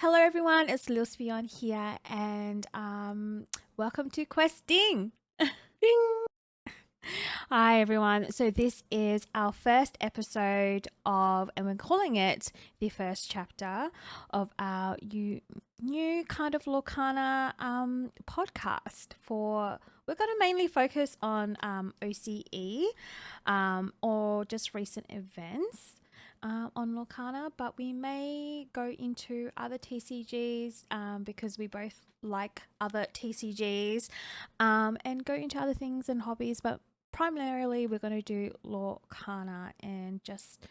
Hello everyone, it's Lilspeon here and welcome to Questing. Ding! Hi everyone. So this is our first episode of, and we're calling it the first chapter of our new kind of Lorcana podcast we're going to mainly focus on OCE or just recent events on Lorcana, but we may go into other TCGs because we both like other TCGs and go into other things and hobbies, but primarily we're going to do Lorcana, and just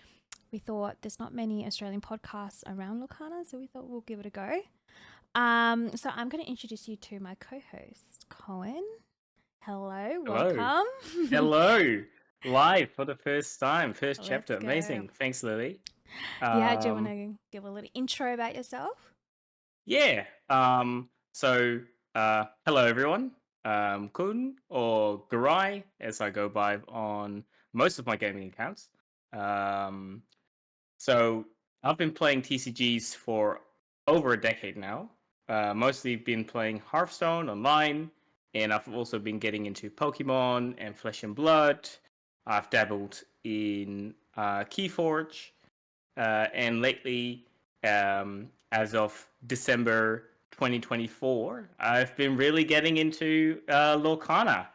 we thought there's not many Australian podcasts around Lorcana, so we thought we'll give it a go. So I'm going to introduce you to my co-host, Cohen. Hello, welcome. Hello. Live for the first time, first Let's chapter. go. Amazing. Thanks, Lily. Yeah, do you want to give a little intro about yourself? Yeah. So, hello, everyone. Kun or Gurai, as I go by on most of my gaming accounts. So, I've been playing TCGs for over a decade now. Mostly been playing Hearthstone online, and I've also been getting into Pokemon and Flesh and Blood. I've dabbled in Keyforge, and lately, as of December 2024, I've been really getting into Lorcana.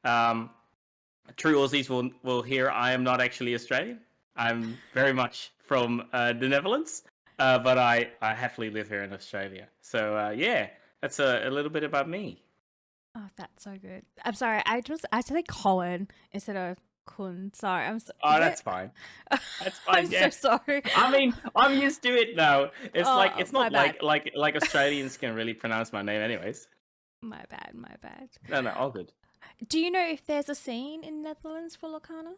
True Aussies will hear I am not actually Australian. I'm very much from the Netherlands, but I happily live here in Australia. So yeah, that's a little bit about me. Oh, that's so good. I'm sorry, I said Colin instead of Kun. Sorry, Oh, that's fine. That's fine. I'm Yeah. so sorry. I mean, I'm used to it now. It's like it's my not bad. like Australians can really pronounce my name, anyways. My bad. No, all good. Do you know if there's a scene in Netherlands for Lorcana?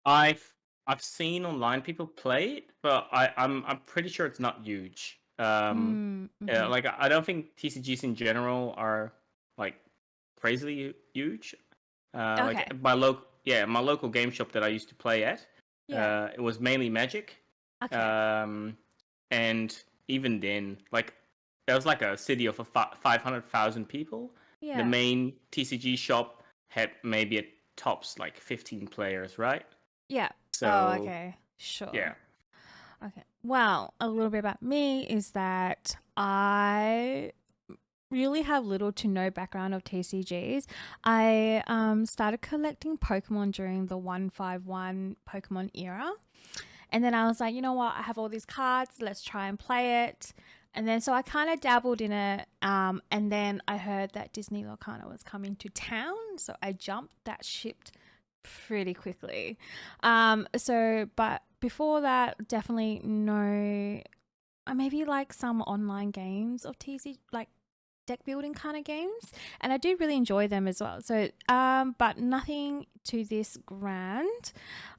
I've seen online people play it, but I'm pretty sure it's not huge. Like I don't think TCGs in general are like crazily huge. Okay. Like my local game shop that I used to play at. Yeah. It was mainly Magic. Okay. And even then, like there was like a city of 500,000 people. Yeah. The main TCG shop had maybe at tops like 15 players, right? Yeah. So, okay. Sure. Yeah. Okay. Well, a little bit about me is that I really have little to no background of TCGs. I started collecting Pokemon during the 151 Pokemon era. And then I was like, you know what? I have all these cards. Let's try and play it. And then so I kind of dabbled in it. And then I heard that Disney Lorcana was coming to town. So I jumped that ship pretty quickly. But before that, definitely no, maybe like some online games of TCG, like deck building kind of games, and I do really enjoy them as well. So but nothing to this grand.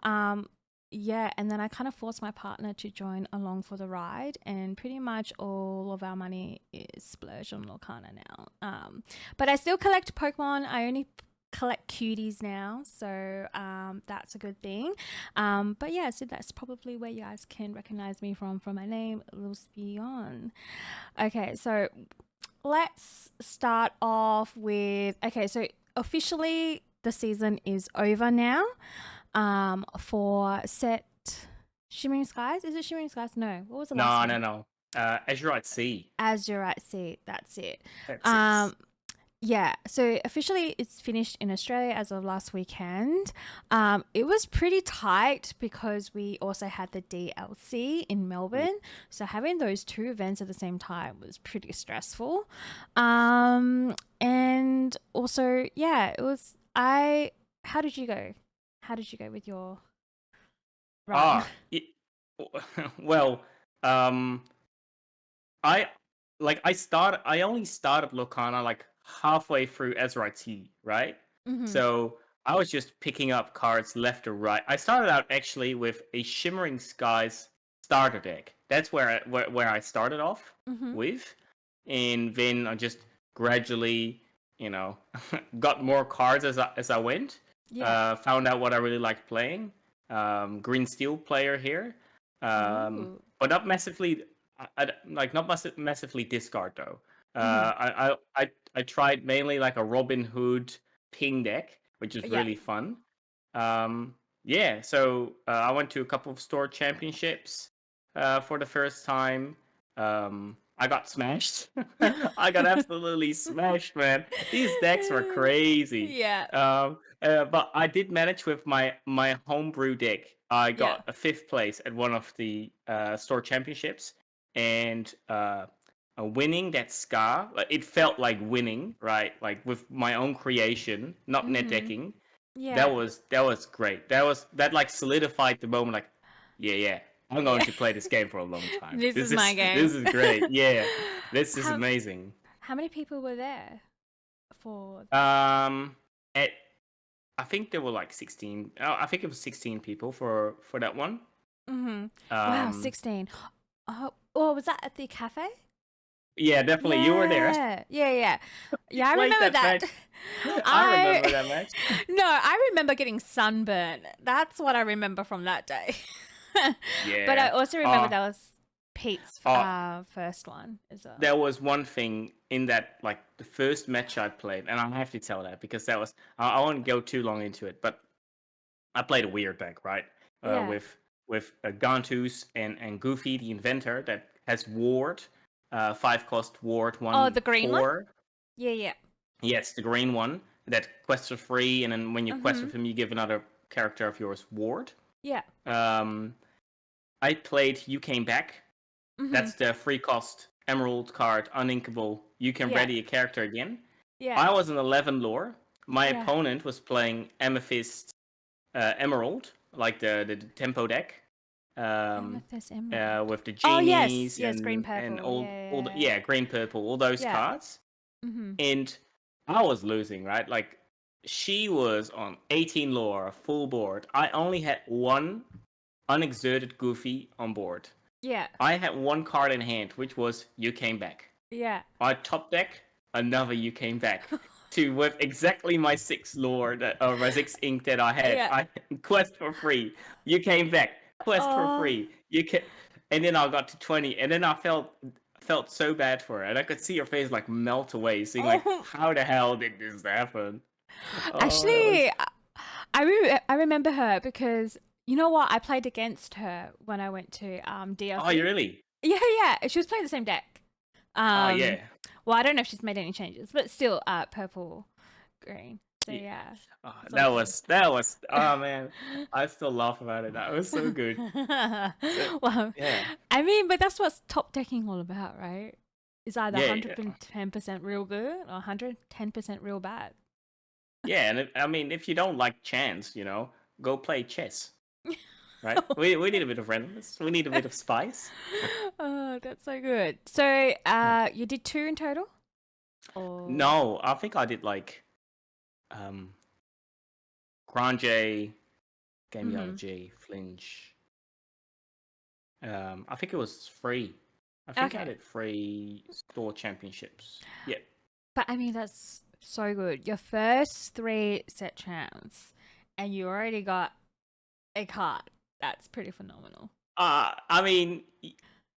Yeah, and then I kind of forced my partner to join along for the ride, and pretty much all of our money is splurged on Lorcana now. But I still collect Pokemon. I only collect cuties now, so that's a good thing. But yeah, so that's probably where you guys can recognize me from my name, Lilspeon. Okay, so let's start off with, okay, so officially the season is over now for set Shimmering Skies. Is it Shimmering Skies? No. What was the last one? No. Azurite Sea. Azurite Sea. That's it. That's it. Yeah, so officially it's finished in Australia as of last weekend. It was pretty tight because we also had the DLC in Melbourne. So having those two events at the same time was pretty stressful. And also, yeah, it was, how did you go? How did you go with your run? Well, I only started Lorcana like halfway through Azurite Sea, right? Mm-hmm. So I was just picking up cards left or right. I started out actually with a Shimmering Skies starter deck. That's where I started off with, and then I just gradually, got more cards as I went. Yeah. Found out what I really liked playing. Green Steel player here, but not massively. like not massively discard though. Mhm. I tried mainly like a Robin Hood ping deck, which is Yeah. really fun. Yeah, so I went to a couple of store championships for the first time. I got smashed. I got absolutely smashed, man. These decks were crazy. Yeah. But I did manage with my homebrew deck. I Yeah. got a fifth place at one of the store championships, and winning that Scar, like, it felt like winning, right? Like with my own creation, not net Mhm. decking. Yeah. That was great. That like solidified the moment. Like, yeah, I'm going Yeah. to play this game for a long time. This is my game. This is great. Yeah, this is How amazing. how many people were there for that? Um, at I think there were like 16. I think it was 16 people for that one. Mhm. Wow, Um, 16. Oh, was that at the cafe? yeah, definitely. You were there. Yeah. You Yeah, I played remember that that. match. I remember that match. No, I remember getting sunburnt. That's what I remember from that day. But I Yeah. also remember that was Pete's Uh, first one as well. there was one thing in that, like the first match I played, and I have to tell that because that was I won't go too long into it, but I played a weird deck, right? Yeah. With Gantus and Goofy the Inventor that has Ward, 5 cost Ward Oh, one the green one? 4. Yeah. Yes, the green one that quests for free, and then when you quest Mhm. with him, you give another character of yours Ward. Yeah. I played You Came Back. That's Mhm. the 3 cost Emerald card, uninkable. You can Yeah. ready a character again. Yeah. I was an 11 lore. My Yeah. opponent was playing Amethyst Emerald, like the tempo deck, Amethyst Emerald. with the Oh, yes. genies Yes, green and purple. all the, Yeah. yeah, green purple, all those Yeah. cards. Mhm. And I was losing, right? Like she was on 18 lore, full board. I only had one unexerted Goofy on board. Yeah. I had one card in hand, which was You Came Back. Yeah. My top deck, another You Came Back. To with exactly my 6 lore or my 6 ink that I had. Yeah. I quest for free. You Came Back. Quest for Oh. free. And then I got to 20, and then I felt so bad for her, and I could see her face like melt away, seeing like, Oh. how the hell did this happen? Oh, that was. Actually, I remember her because you know what? I played against her when I went to Oh, you DLC. really? Yeah. She was playing the same deck. Oh, Um, yeah. well, I don't know if she's made any changes, but still, purple, green. So Yeah. yeah, Oh, it's all good. that was. Oh man, I still laugh about it. That was so good. So, Well, yeah. I mean, but that's what's top decking all about, right? It's either Yeah. 110% real good or 110% real bad. Yeah, and I mean, if you don't like chance, go play chess, right? We need a bit of randomness. We need a bit of spice. Oh, that's so good. So, Yeah. you did 2 in total? Or No, I think I did like Grande, Game Yard Mhm. G, Flinch. I think it was 3. I think I Okay. did 3 store championships. Yeah. But I mean, that's so good. Your first 3 set champs, and you already got a card. That's pretty phenomenal. I mean,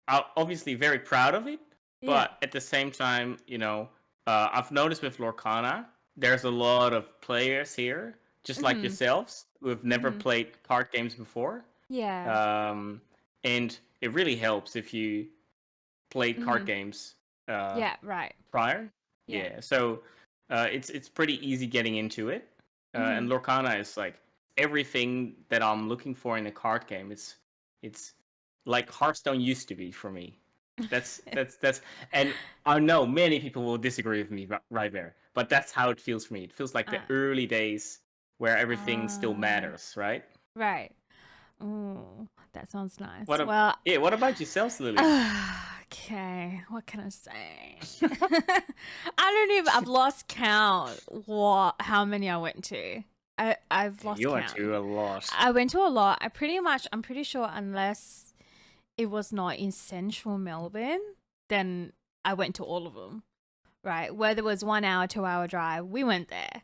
I'm obviously very proud of it, Yeah. but at the same time, I've noticed with Lorcana, there's a lot of players here, just like Mhm. yourselves, who have never Mhm. played card games before. Yeah. And it really helps if you played card Mhm. games Yeah, right. prior. Yeah. Yeah, so it's pretty easy getting into it. And Mhm. Lorcana is like everything that I'm looking for in a card game. It's like Hearthstone used to be for me. That's and I know many people will disagree with me right there, but that's how it feels for me. It feels like the Uh, early days where everything still uh, matters, right? right. Oh, that sounds nice. What a, Well, yeah, what about yourselves, Lily? okay, what can I say? I don't even. I've lost count. How many I went to? I've lost You went count. to a lot. I went to a lot. I'm pretty sure unless it was not in central Melbourne, then I went to all of them. Right, where there was 1 hour, 2 hour drive, we went there.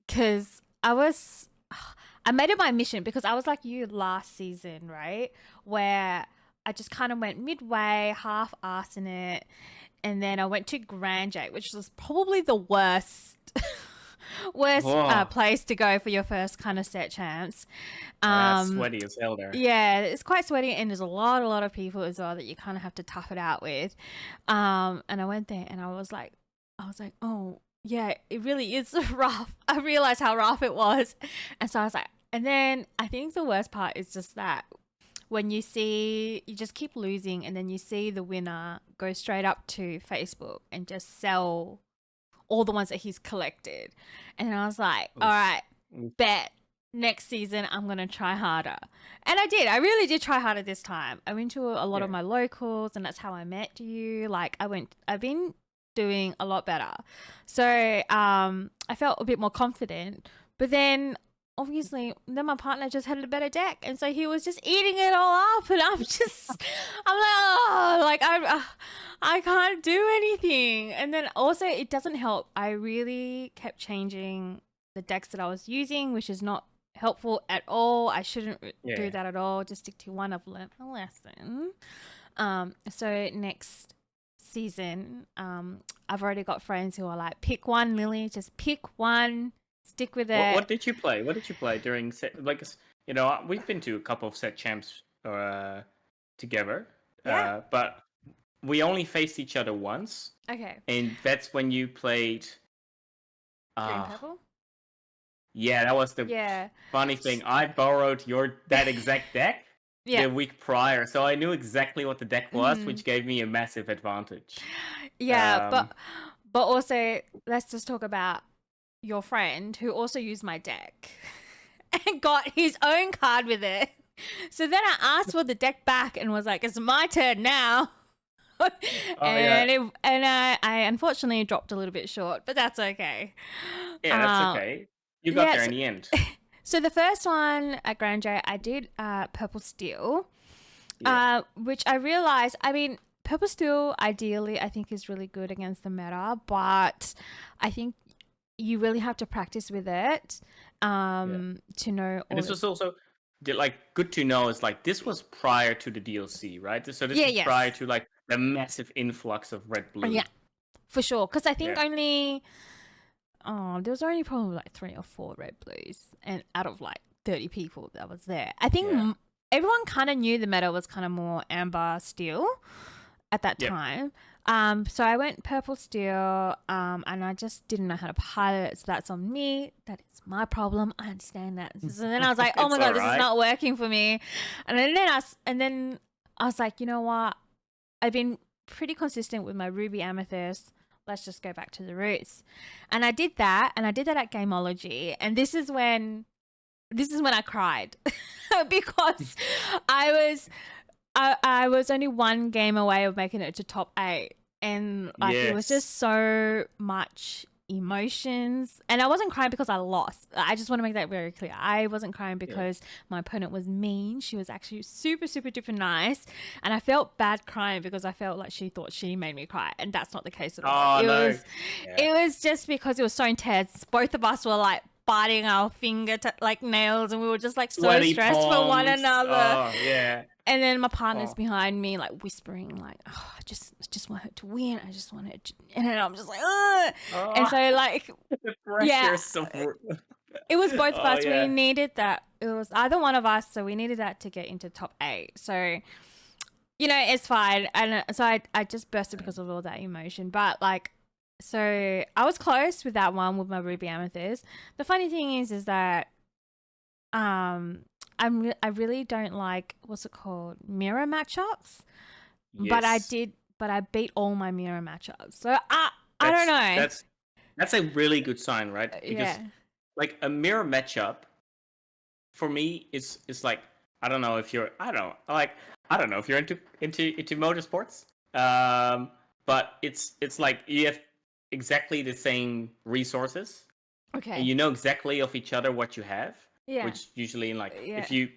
Because I made it my mission because I was like you last season, right? Where I just kind of went midway, half-assing it, and then I went to Grand Jake, which was probably the worst place to go for your first kind of set champs. That's sweaty as hell there. Yeah, it's quite sweaty, and there's a lot of people as well that you kind of have to tough it out with. And I went there, and I was like, oh yeah, it really is rough. I realized how rough it was, and so I was like, and then I think the worst part is just that when you just keep losing, and then you see the winner go straight up to Facebook and just sell all the ones that he's collected, and I was like, all right, bet. Next season, I'm going to try harder. And I did. I really did try harder this time. I went to a lot of my locals, and that's how I met you. Like, I've been doing a lot better. So I felt a bit more confident. But then, obviously, my partner just had a better deck. And so he was just eating it all up. And I'm like, oh, like, I can't do anything. And then also, it doesn't help. I really kept changing the decks that I was using, which is not helpful at all. I shouldn't do that at all. Just stick to one. I've learned a lesson. So next season, I've already got friends who are like, pick one, Lily, just pick one, stick with it. What did you play? What did you play during set? Like, you know, we've been to a couple of set champs together, but we only faced each other once. Okay. And that's when you played. Green purple. Yeah, that was the funny thing. I borrowed that exact deck the week prior, so I knew exactly what the deck was, which gave me a massive advantage. Yeah, but also let's just talk about your friend who also used my deck and got his own card with it. So then I asked for the deck back and was like, "It's my turn now." I unfortunately dropped a little bit short, but that's okay. Yeah, that's okay. You got there in the end. So the first one at Grand J, I did Purple Steel, which I realized, I mean, Purple Steel ideally I think is really good against the meta, but I think you really have to practice with it to know. And this was also like good to know is like this was prior to the DLC, right? So this was prior to like the massive influx of red blue. Yeah, for sure. Because I think there was only probably like 3 or 4 red blues, and out of like 30 people that was there, I think everyone kind of knew the meta was kind of more amber steel at that time. So I went purple steel, and I just didn't know how to pilot it. So that's on me. That is my problem. I understand that. So then I was like, oh my god, this is not working for me. And then I was like, you know what? I've been pretty consistent with my ruby amethyst. Let's just go back to the roots. And I did that, at Gameology. And this is when I cried because I was only one game away of making it to top 8. And like it was just so much emotions. And I wasn't crying because I lost. I just want to make that very clear. I wasn't crying because my opponent was mean. She was actually super, super duper nice. And I felt bad crying because I felt like she thought she made me cry. And that's not the case at all. It was just because it was so intense. Both of us were like biting our finger like nails, and we were just like so Sweaty stressed for one another. Oh, yeah. And then my partner's behind me, like whispering, like, "Oh, I just want her to win. I just want her to," and then I'm just like, "Ugh." And so, like, the pressure it was both of us. We needed that. It was either one of us, so we needed that to get into top 8. So, you know, it's fine. And so I just bursted because of all that emotion. But like, so I was close with that one with my ruby amethyst. The funny thing is that, I really don't like, what's it called, mirror matchups. Yes. But I beat all my mirror matchups. So I don't know. That's a really good sign, right? Because like a mirror matchup for me is like, I don't know if you're into motorsports. But it's like you have exactly the same resources. Okay. And you know exactly of each other what you have. Yeah. Which usually, like, if you,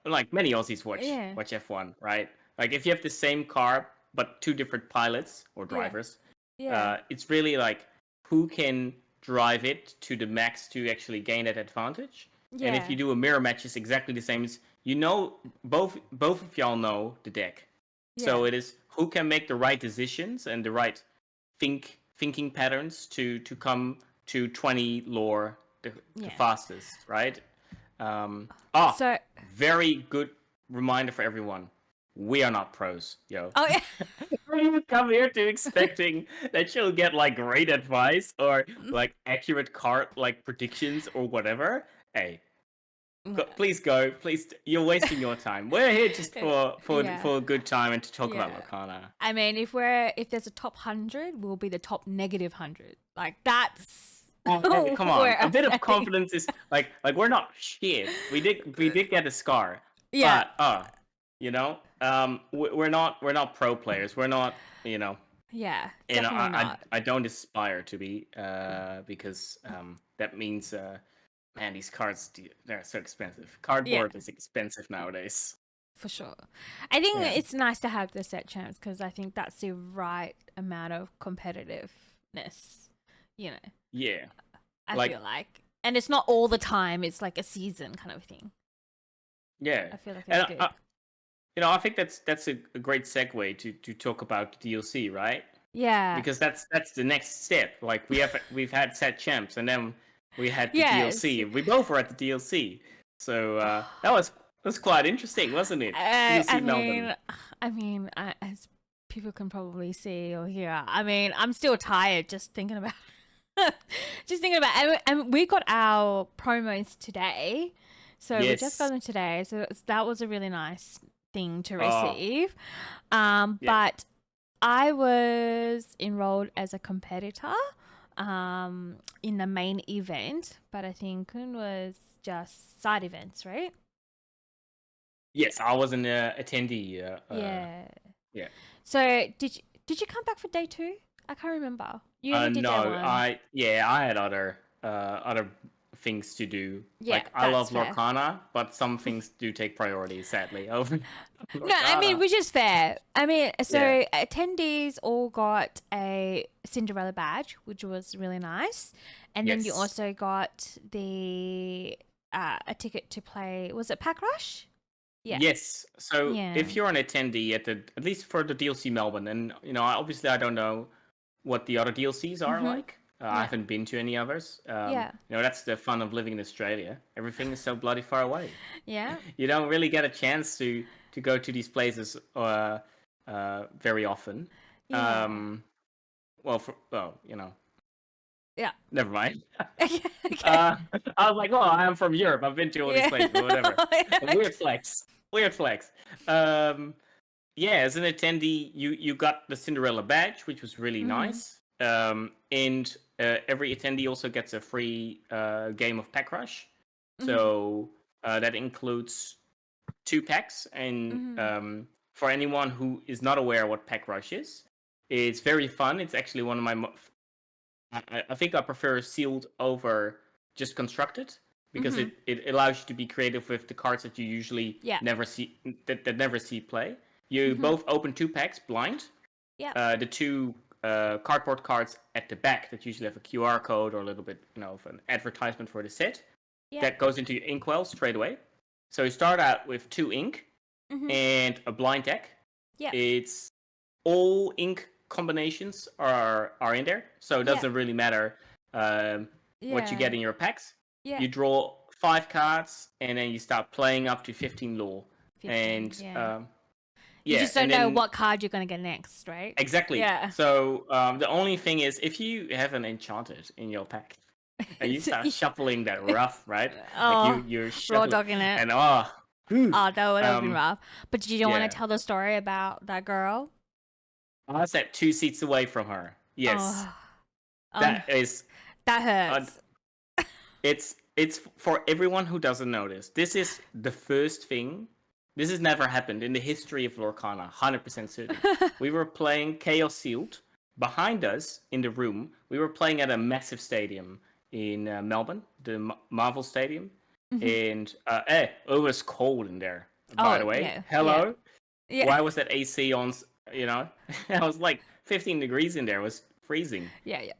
like many Aussies watch F1, right? Like, if you have the same car but 2 different pilots or drivers, it's really like who can drive it to the max to actually gain that advantage. Yeah. And if you do a mirror match, it's exactly the same. you know, both of y'all know the deck. So Yeah. it is who can make the right decisions and the right thinking patterns to come to 20 lore the Yeah. fastest, right? So Very good reminder for everyone. We are not pros, yo. oh yeah. You come here to expecting that you'll get like great advice or like accurate card like predictions or whatever. Hey, please go. Please, you're wasting your time. We're here just Yeah. for a good time and to talk about Yeah. Lorcana. I mean, if there's a top 100, we'll be the top negative 100. Like that's Hey, come on, where a I'm bit of saying. confidence is like we're not shit. We did get a scar, Yeah. but we're not pro players. We're not, Yeah. and Definitely not. I don't aspire to be, because that means man, these cards they're so expensive. Yeah. Cardboard is expensive nowadays. For sure. I think Yeah. it's nice to have the set champs because I think that's the right amount of competitiveness. You know, Yeah, I feel like. And it's not all the time. It's like a season kind of thing. yeah. I feel like it's good. I think that's a great segue to talk about the DLC, right? Yeah. Because that's the next step. Like we've had set champs, and then we had the Yes. DLC. We both were at the DLC, so that was quite interesting, wasn't it? DLC Melbourne. I mean, as people can probably see or hear, I mean, I'm still tired just thinking about, and we got our promos today, so we just got them today. So that was a really nice thing to receive. But I was enrolled as a competitor in the main event, but I think it was just side events, right? Yes, I was an attendee. Yeah. So did you come back for day 2? I can't remember. You only did no, day 1. I had other things to do. Yeah, like I love that's fair. Lorcana, but some things do take priority, sadly, over Lorcana. No, I mean, which is fair. I mean, so attendees all got a Cinderella badge, which was really nice. And then you also got a ticket to play, was it Pack Rush? Yeah. Yes. So if you're an attendee at least for the DLC Melbourne, and obviously I don't know what the other DLCs are like. I haven't been to any others. That's the fun of living in Australia. Everything is so bloody far away. Yeah. You don't really get a chance to go to these places very often. Yeah. Yeah. Never mind. Okay. I was like, well, I'm from Europe. I've been to all these places, but whatever. Weird flex. As an attendee, you got the Cinderella badge, which was really nice. And every attendee also gets a free game of Pack Rush. So that includes 2 packs. And for anyone who is not aware what Pack Rush is, it's very fun. It's actually one of my... I think I prefer sealed over just constructed, because it allows you to be creative with the cards that you usually never see that never see play. You both open 2 packs blind. Yeah. The 2 cardboard cards at the back that usually have a QR code or a little bit, of an advertisement for the set. Yeah. That goes into your inkwell straight away. So you start out with 2 ink and a blind deck. Yeah. It's all ink combinations are in there, so it doesn't really matter what you get in your packs. Yeah. You draw 5 cards, and then you start playing up to 15 lore. And you just don't know what card you're going to get next, right? Exactly. Yeah. So the only thing is, if you have an enchanted in your pack, and you start shuffling that rough, right? Like you're raw dogging it, and that would have been rough. But did you want to tell the story about that girl? I was at 2 seats away from her. Yes. That hurts. It's for everyone who doesn't know this. This is the first thing. This has never happened in the history of Lorcana. 100% certain. We were playing Chaos Sealed. Behind us in the room, we were playing at a massive stadium in Melbourne, the Marvel Stadium, and it was cold in there. By the way, hello. Yeah. Why was that AC on? It was like 15 degrees in there. It was freezing. Yeah.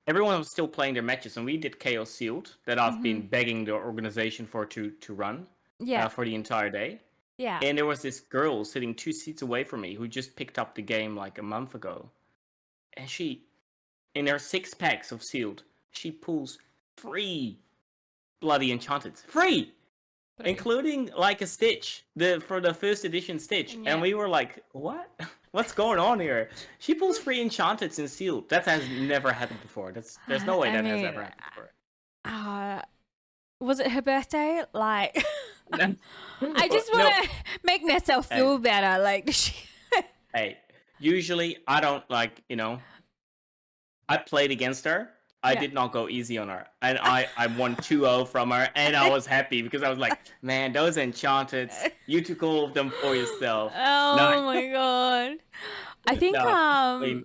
Everyone was still playing their matches, and we did Chaos Sealed that I've been begging the organization to run. Yeah. for the entire day. Yeah. And there was this girl sitting 2 seats away from me who just picked up the game like a month ago. And she, in her 6 packs of sealed, she pulls 3 bloody enchanteds. 3! Including like a Stitch, for the first edition Stitch. Yeah. And we were like, what? What's going on here? She pulls 3 enchanteds in sealed. That has never happened before. There's no way that has ever happened before. Was it her birthday? Like, I just No. want to make myself feel better. Like, Hey, usually I don't I played against her. I did not go easy on her. And I won 2-0 from her, and I was happy because I was like, man, those enchanteds, you took all of them for yourself. Oh my god. I think good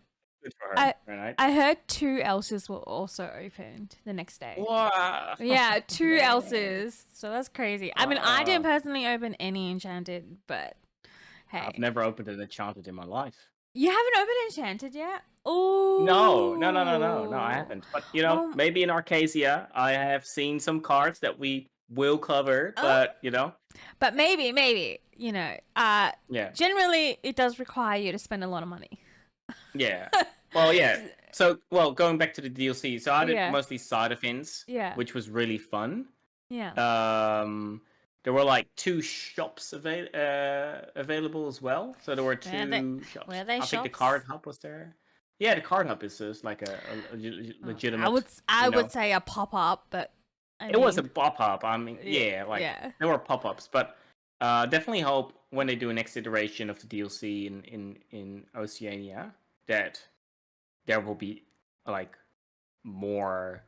for her, right? I heard 2 Elses were also opened the next day. Wow. Yeah, 2 Elses. So that's crazy. I mean, I didn't personally open any enchanted, but hey. I've never opened an enchanted in my life. You haven't opened enchanted yet? Oh. No, I haven't. But, maybe in Archazia, I have seen some cards that we will cover, but, But maybe, yeah. Generally, it does require you to spend a lot of money. Yeah. Well, yeah. So, going back to the DLC, so I did mostly side events, which was really fun. Yeah. There were like 2 shops available as well. So there were 2 shops. Were they I think the Card Hub was there. Yeah, the Card Hub is like a legitimate. I would say a pop-up, but it was a pop-up. I mean, there were pop-ups, but definitely hope when they do a next iteration of the DLC in Oceania that there will be like more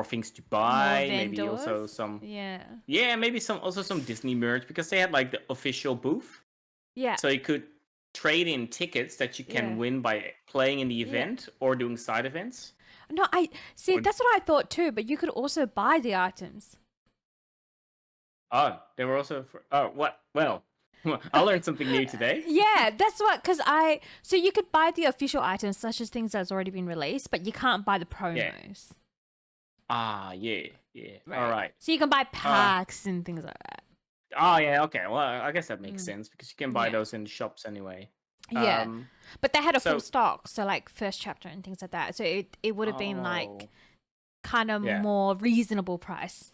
things to buy, maybe also some maybe some Disney merch, because they had like the official booth. Yeah. So you could trade in tickets that you can win by playing in the event or doing side events. No, that's what I thought too, but you could also buy the items. Oh, they were also what? Well, I learned something new today. Yeah, that's what, so you could buy the official items, such as things that's already been released, but you can't buy the promos. Yeah. Right. All right. So you can buy packs and things like that. Oh, yeah, okay. Well, I guess that makes sense, because you can buy those in the shops anyway. Yeah. But they had a full stock, so like first chapter and things like that. So it would have been like kind of more reasonable price.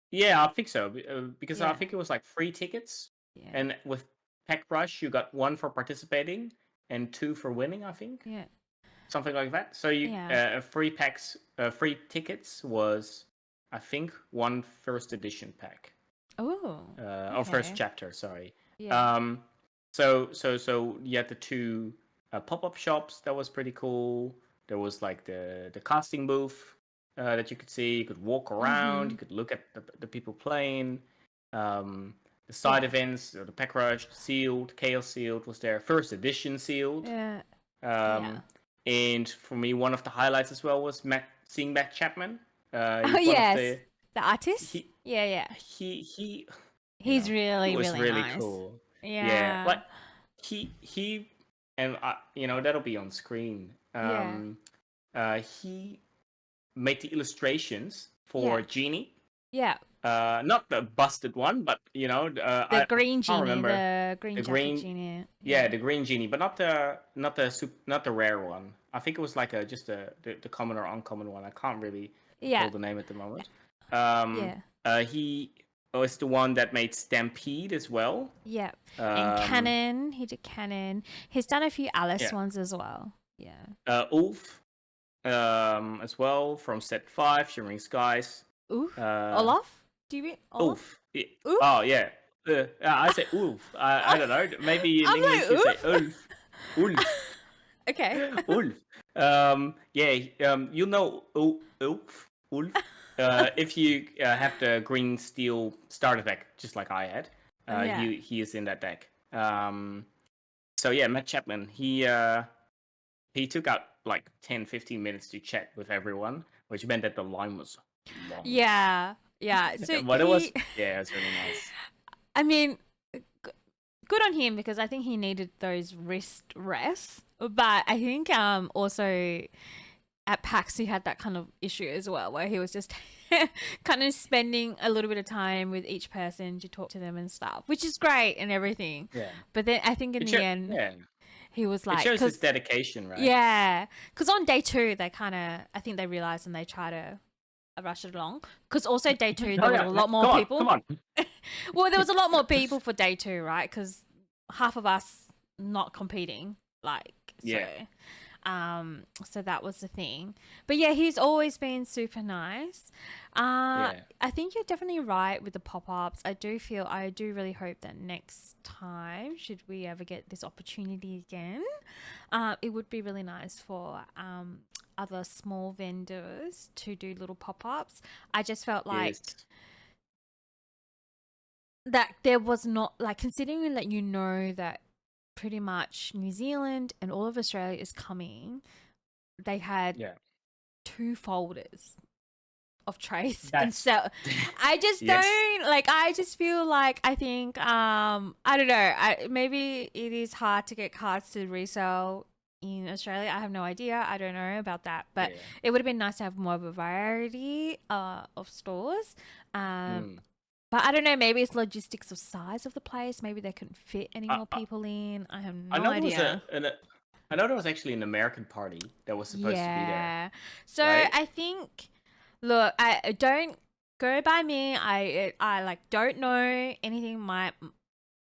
Yeah, I think so. Because I think it was like 3 tickets. Yeah. And with Pack Rush, you got 1 for participating and 2 for winning, I think. Yeah. Something like that. So you 3 tickets was, I think, 1 first edition pack. Oh. Or first chapter, sorry. Yeah. So you had the 2 pop-up shops. That was pretty cool. There was like the casting booth that you could see. You could walk around. You could look at the people playing. The side events, the Pack Rush, Sealed, Chaos Sealed was there. First edition Sealed. Yeah. And for me, one of the highlights as well was seeing Matt Chapman. The artist. He's really nice. Cool. Yeah. Like he and that'll be on screen. He made the illustrations for Genie. Yeah. Not the busted one, but the green genie, remember. the green genie. Yeah, the green genie, but not the rare one. I think it was like just the common or uncommon one. I can't really recall the name at the moment. He was the one that made Stampede as well. Yeah, and Cannon. He did Cannon. He's done a few Alice ones as well. Yeah. Ulf, as well from Set 5, Shimmering Skies. Olaf? Do you mean Olaf? Ulf. Oh yeah. I say Ulf. I don't know. Maybe in English you say Ulf. Ulf. Okay. Ulf. You know Ulf. Ulf. If you have the green steel starter deck, just like I had, he is in that deck. So yeah, Matt Chapman, he took out like 10-15 minutes to chat with everyone, which meant that the line was long. Yeah. So but it was really nice. I mean, good on him, because I think he needed those wrist rests. But I think also at PAX he had that kind of issue as well, where he was just kind of spending a little bit of time with each person to talk to them and stuff, which is great and everything. Yeah. But then I think in the end, he was like, it shows his dedication, right? Yeah, because on day 2 they kind of, I think they realized and they try to rush it along. Because also day 2 there was a lot more people. Come on. Well, there was a lot more people for day 2, right? Because half of us not competing, like, so. So that was the thing. But yeah, he's always been super nice. I think you're definitely right with the pop-ups. I do really hope that next time, should we ever get this opportunity again, it would be really nice for other small vendors to do little pop-ups. I just felt like that there was not, like, considering that that pretty much New Zealand and all of Australia is coming, they had 2 folders of trays. And so I just don't, like, I just feel like, I think, I don't know, maybe it is hard to get cards to resell in Australia. I have no idea. I don't know about that, but it would have been nice to have more of a variety of stores. But I don't know, maybe it's logistics of size of the place. Maybe they couldn't fit any more people in. I have no idea. I know there was actually an American party that was supposed to be there. So right? I think, look, I don't go by me. I like don't know anything.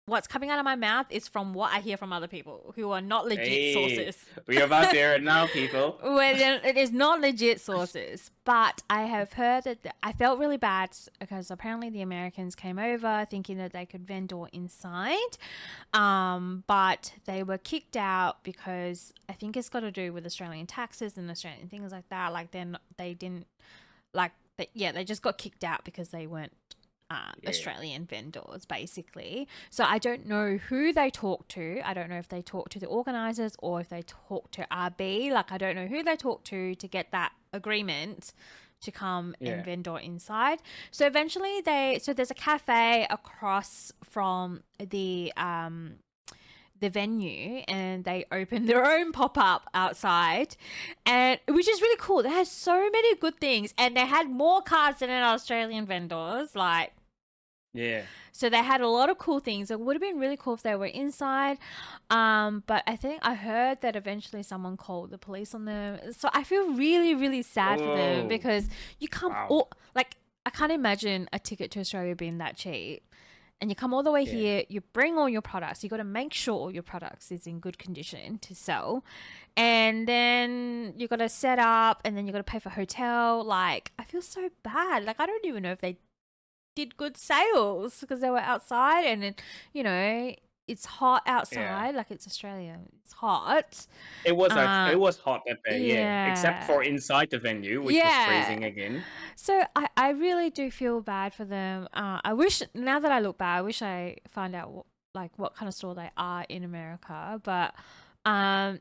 What's coming out of my mouth is from what I hear from other people who are not legit sources. We're about to hear it now, people. Well, it is not legit sources, but I have heard that I felt really bad because apparently the Americans came over thinking that they could vendor inside, but they were kicked out because I think it's got to do with Australian taxes and Australian things like that. Like they just got kicked out because they weren't Australian vendors, basically. So I don't know who they talk to. I don't know if they talk to the organizers or if they talk to RB. Like, I don't know who they talk to get that agreement to come and vendor inside. So eventually there's a cafe across from the venue, and they opened their own pop-up outside, and which is really cool. They had so many good things, and they had more cards than our Australian vendors, like, so they had a lot of cool things. It would have been really cool if they were inside, but I think I heard that eventually someone called the police on them, so I feel really, really sad for them, because you come like, I can't imagine a ticket to Australia being that cheap. And you come all the way here, you bring all your products. You got to make sure all your products is in good condition to sell. And then you got to set up, and then you got to pay for hotel. Like, I feel so bad. Like, I don't even know if they did good sales because they were outside, and then, you know, it's hot outside. Like, it's Australia. It's hot. It was hot that day, except for inside the venue, which was freezing again. So I really do feel bad for them. I wish, now that I look back, I wish I find out what kind of store they are in America. But and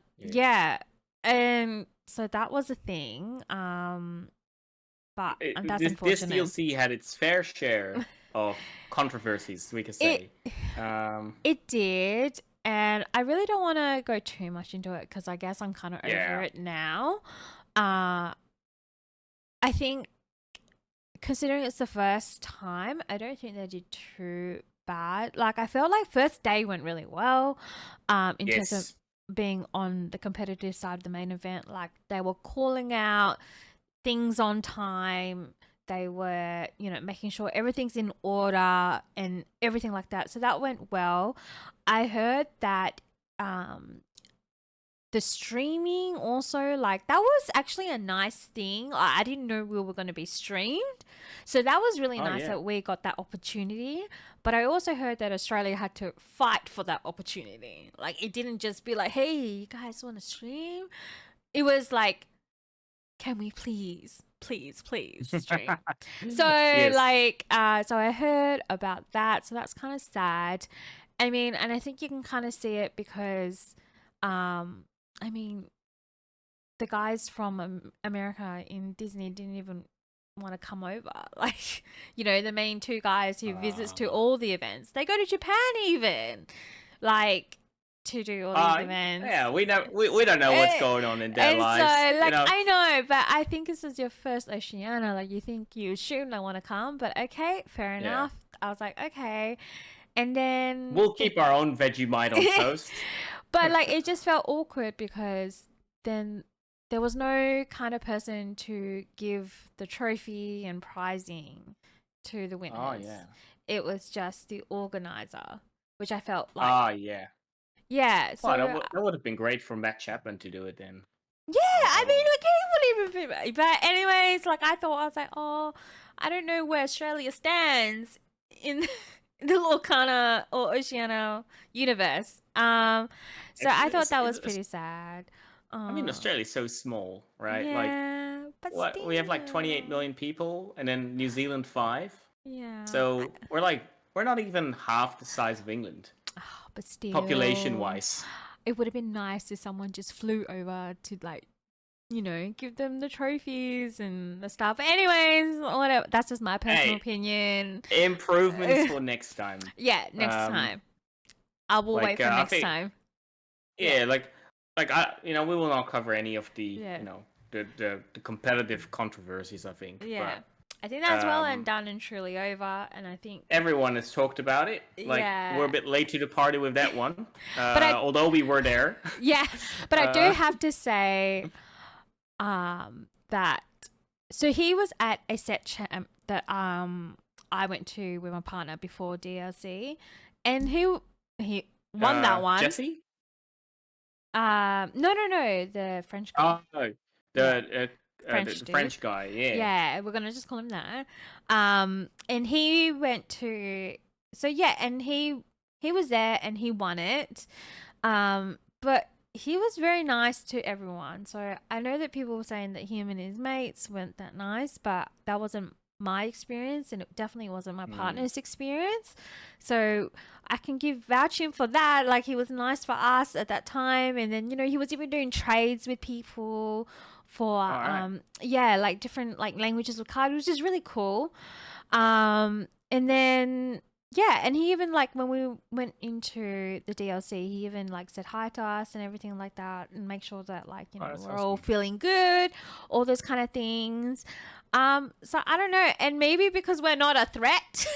so that was a thing. But that's unfortunate. This DLC had its fair share of controversies, we could say. It did, and I really don't want to go too much into it because I guess I'm kind of over it now. I think, considering it's the first time, I don't think they did too bad. Like, I felt like first day went really well, in terms of being on the competitive side of the main event. Like, they were calling out things on time. They were, you know, making sure everything's in order and everything like that. So that went well. I heard that the streaming also, like, that was actually a nice thing. I didn't know we were going to be streamed. So that was really nice that we got that opportunity. But I also heard that Australia had to fight for that opportunity. Like, it didn't just be like, hey, you guys want to stream? It was like, can we please stream? So so I heard about that. So that's kind of sad. I mean, and I think you can kind of see it because, I mean, the guys from America in Disney didn't even want to come over. Like, you know, the main 2 guys who visits to all the events, they go to Japan even. Like, to do all these events. Yeah, we don't know what's going on in their And lives. so, like, you know? I know, but I think this is your first Oceania. Like, you think you shouldn't want to come, but okay, fair enough. I was like, okay. And then We'll keep our own Vegemite on toast. But like, it just felt awkward because then there was no kind of person to give the trophy and prizing to the winners. Oh yeah. It was just the organizer, which I felt like. Yeah. Yeah. So that would have been great for Matt Chapman to do it then. yeah, I mean, like, he wouldn't even be. But anyways, like, I was like, oh, I don't know where Australia stands in the Lorcana or Oceania universe. So I thought that was pretty sad. I mean, Australia's so small, right? Yeah, but What we have like 28 million people, and then New Zealand 5. Yeah. So we're not even half the size of England. Oh, but still, population-wise. It would have been nice if someone just flew over to, like, you know, give them the trophies and the stuff. But anyways, whatever. That's just my personal opinion. Improvements for next time. Yeah, next time. I will wait for next time. Yeah, like we will not cover any of the the competitive controversies, I think. Yeah. But, I think that's well and done and truly over, and I think everyone has talked about it. Like, we're a bit late to the party with that one, although we were there. Yeah, but I do have to say, that so he was at a set champ that I went to with my partner before DLC, and he won that one. Jesse? No, the French guy. Oh no, the French guy, yeah. Yeah, we're gonna just call him that. And he went to and he was there and he won it. But he was very nice to everyone. So I know that people were saying that him and his mates weren't that nice, but that wasn't my experience, and it definitely wasn't my partner's experience. So I can give vouching for that. Like, he was nice for us at that time, and then, you know, he was even doing trades with people for like different like languages of cards, which is really cool. And then and he even, like, when we went into the DLC, he even, like, said hi to us and everything like that, and make sure that, like, you know, we're awesome. all feeling good, all those kind of things. So I don't know, and maybe because we're not a threat,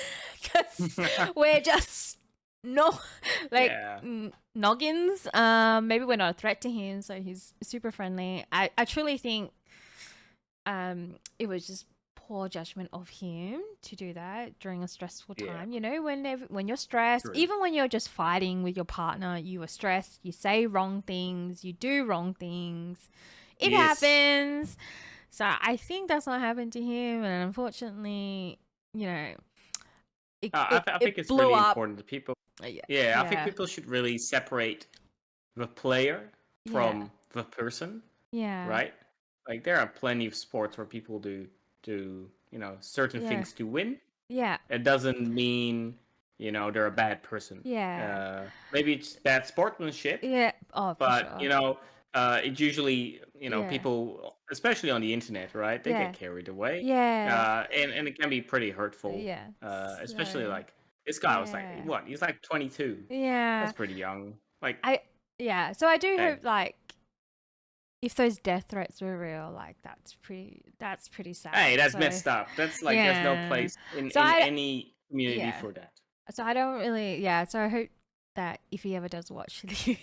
because we're just noggins. Maybe we're not a threat to him, so he's super friendly. I truly think it was just poor judgment of him to do that during a stressful time. You know, when you're stressed, even when you're just fighting with your partner, you are stressed, you say wrong things, you do wrong things, it happens. So I think that's what happened to him, and unfortunately, you know, I think it's blew really up. important that people I think people should really separate the player from the person. Right? Like, there are plenty of sports where people do you know, certain things to win. It doesn't mean, you know, they're a bad person. Maybe it's bad sportsmanship. But you know, it's usually, you know, people, especially on the internet, right? They get carried away. And it can be pretty hurtful. Especially like this guy was like, what? He's like 22. That's pretty young. Like, so I do hope, like, if those death threats were real, like, that's pretty sad. Hey, that's messed up. That's like, there's no place in any community for that. So I don't really, so I hope that if he ever does watch this,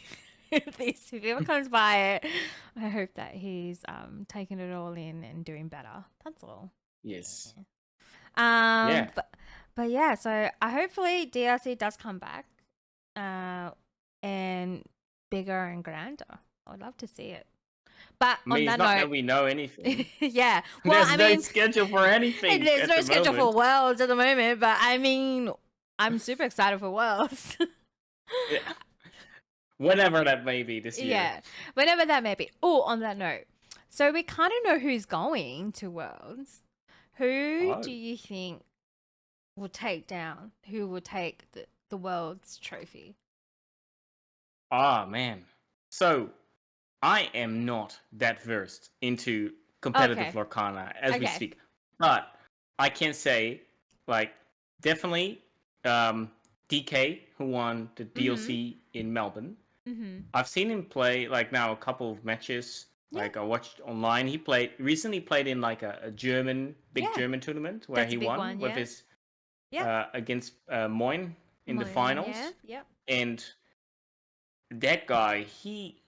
if he ever comes by it, I hope that he's taking it all in and doing better. That's all. Yes. But yeah, so hopefully DLC does come back, and bigger and grander. I would love to see it. But on that not note, that we know anything. Well, there's no schedule for anything. There's no schedule for Worlds at the moment, but I mean, I'm super excited for Worlds. Whenever that may be this year. Yeah, whenever that may be. Oh, on that note, so we kind of know who's going to Worlds. Who do you think will take down? Who will take the Worlds trophy? Oh, man. So, I am not that versed into competitive Lorcana as we speak. But I can say, like, definitely DK, who won the DLC in Melbourne. Mm-hmm. I've seen him play like now a couple of matches. Yeah. Like I watched online. He recently played in like a big Yeah. German tournament where That's he a big won one. with Yeah. his Yeah. against Moyne in the Moyne. Yeah. finals. Yep. And that guy, he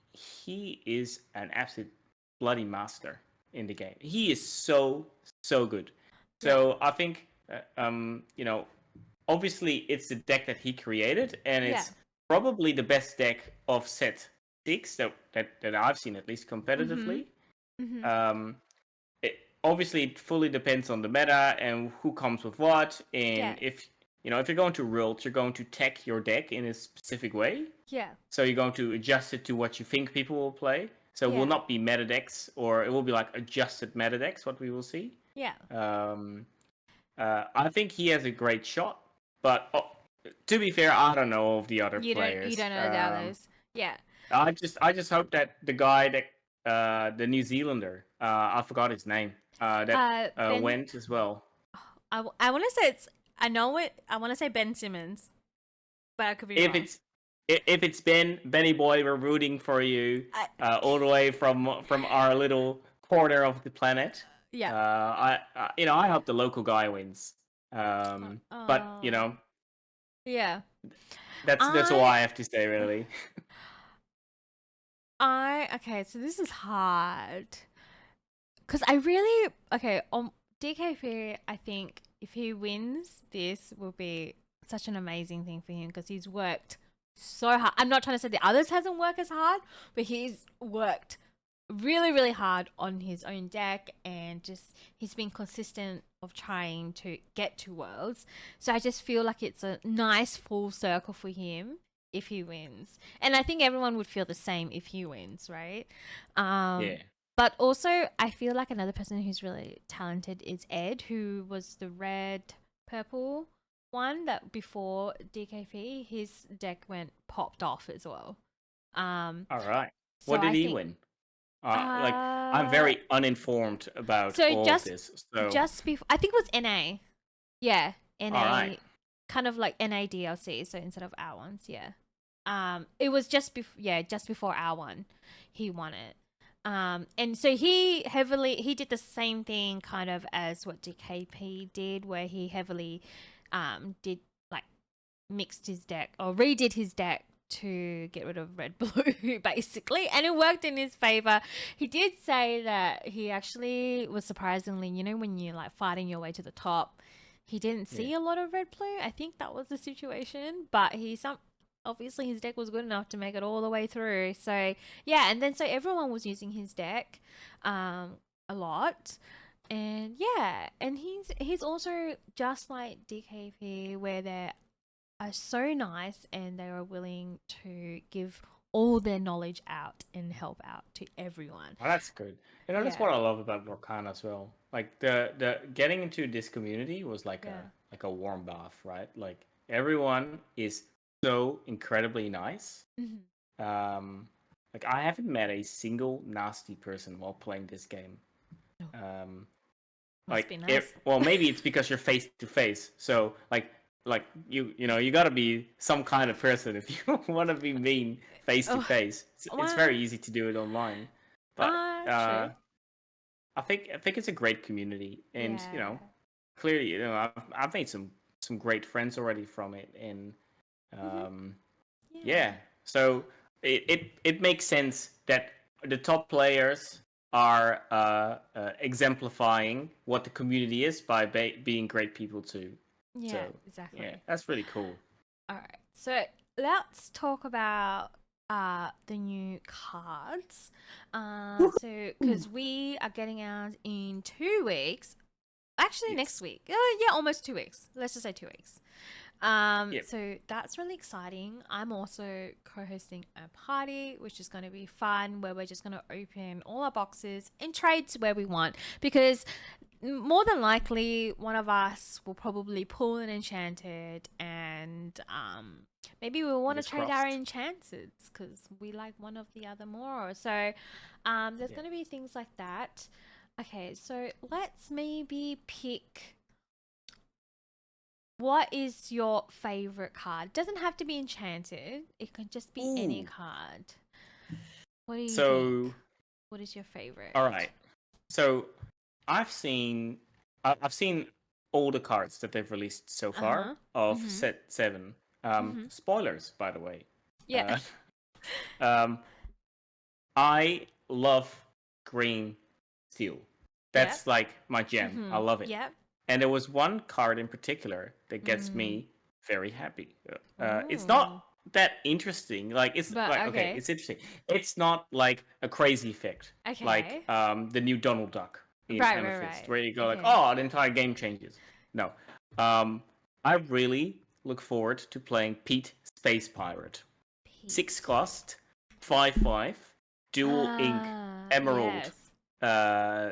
is an absolute bloody master in the game. He is so good. Yeah. So I think obviously it's the deck that he created, and Yeah. it's probably the best deck of set six that I've seen, at least Mm-hmm. competitively. Mm-hmm. Um, obviously it fully depends on the meta and who comes with what, Yeah. and if you're going to Worlds, you're going to tech your deck in a specific way. Yeah. So you're going to adjust it to what you think people will play. So it will Yeah. not be meta decks, or it will be like adjusted meta decks, what we will see. Yeah. I think he has a great shot, but to be fair, I don't know of the other You players. don't know the others. Yeah. I just hope that the guy that the New Zealander, I forgot his name, that Ben. went as well. I want to say it's. I know it. I want to say Ben Simmons, but I could be If wrong. it's Benny boy, we're rooting for you all the way from our little corner of the planet. Yeah. I hope the local guy wins. But Yeah. that's all I I have to say really. okay, so this is hard because I really on DKP. I think if he wins, this will be such an amazing thing for him because he's worked so hard. I'm not trying to say the others hasn't worked as hard, but he's worked really, really hard on his own deck and just he's been consistent of trying to get to Worlds. So I just feel like it's a nice full circle for him if he wins. And I think everyone would feel the same if he wins, right? Yeah. But also I feel like another person who's really talented is Ed, who was the red purple one that before DKP, his deck went popped off as well. All right. So What did I he think win? Like I'm very uninformed about so all of this. So just before I think it was NA. Yeah, all NA, right. kind of like NA DLC. So instead of our ones, yeah. It was just before our one, he won it. And so he did the same thing kind of as what DKP did, where he heavily, did like mixed his deck or redid his deck to get rid of red blue basically, and it worked in his favor. He did say that he actually was surprisingly, when you're like fighting your way to the top, he didn't see a lot of red blue. I think that was the situation, but obviously his deck was good enough to make it all the way through. So yeah, and then so everyone was using his deck a lot. And yeah, and he's also just like DKP, where they're are so nice and they are willing to give all their knowledge out and help out to everyone. Oh, that's good. That's Yeah. what I love about Lorcana as well. Like the getting into this community was like Yeah. a warm bath, right? Like everyone is so incredibly nice. Mm-hmm. Like I haven't met a single nasty person while playing this game. Oh, must Like be nice. well, maybe it's because you're face to face. So like you got to be some kind of person if you want to be mean face to Oh, face. It's very easy to do it online, but true. I think it's a great community, and Yeah. clearly I've made some great friends already from it, and Mm-hmm. yeah. Yeah. So it makes sense that the top players are exemplifying what the community is by being great people too. Yeah, So exactly. yeah, that's really cool. All right. So let's talk about the new cards. So because we are getting ours in 2 weeks. Actually, Yes. next week. Yeah, almost 2 weeks. Let's just say 2 weeks. Yep. So that's really exciting. I'm also co-hosting a party, which is going to be fun, where we're just going to open all our boxes and trade to where we want, because more than likely one of us will probably pull an enchanted, and maybe we'll want to Fingers trade our crossed. enchanted because we like one of the other more. So there's Yeah. going to be things like that. Okay, so let's maybe pick what is your favorite card? Doesn't have to be enchanted. It can just be any Ooh. card. What do you think? So, What is your favorite? all right. So, I've seen all the cards that they've released so far of set 7. Spoilers, by the way. Yeah. I love green steel. That's like my gem. I love it. Yep. And there was one card in particular that gets me very happy. It's not that interesting. Like it's But, like okay. it's interesting. It's not like a crazy effect. Okay. Like the new Donald Duck in Right, Amethyst, right. where you go like, Okay. oh, the entire game changes. No. I really look forward to playing Pete Space Pirate. 6 cost, 5/5, dual ink, emerald,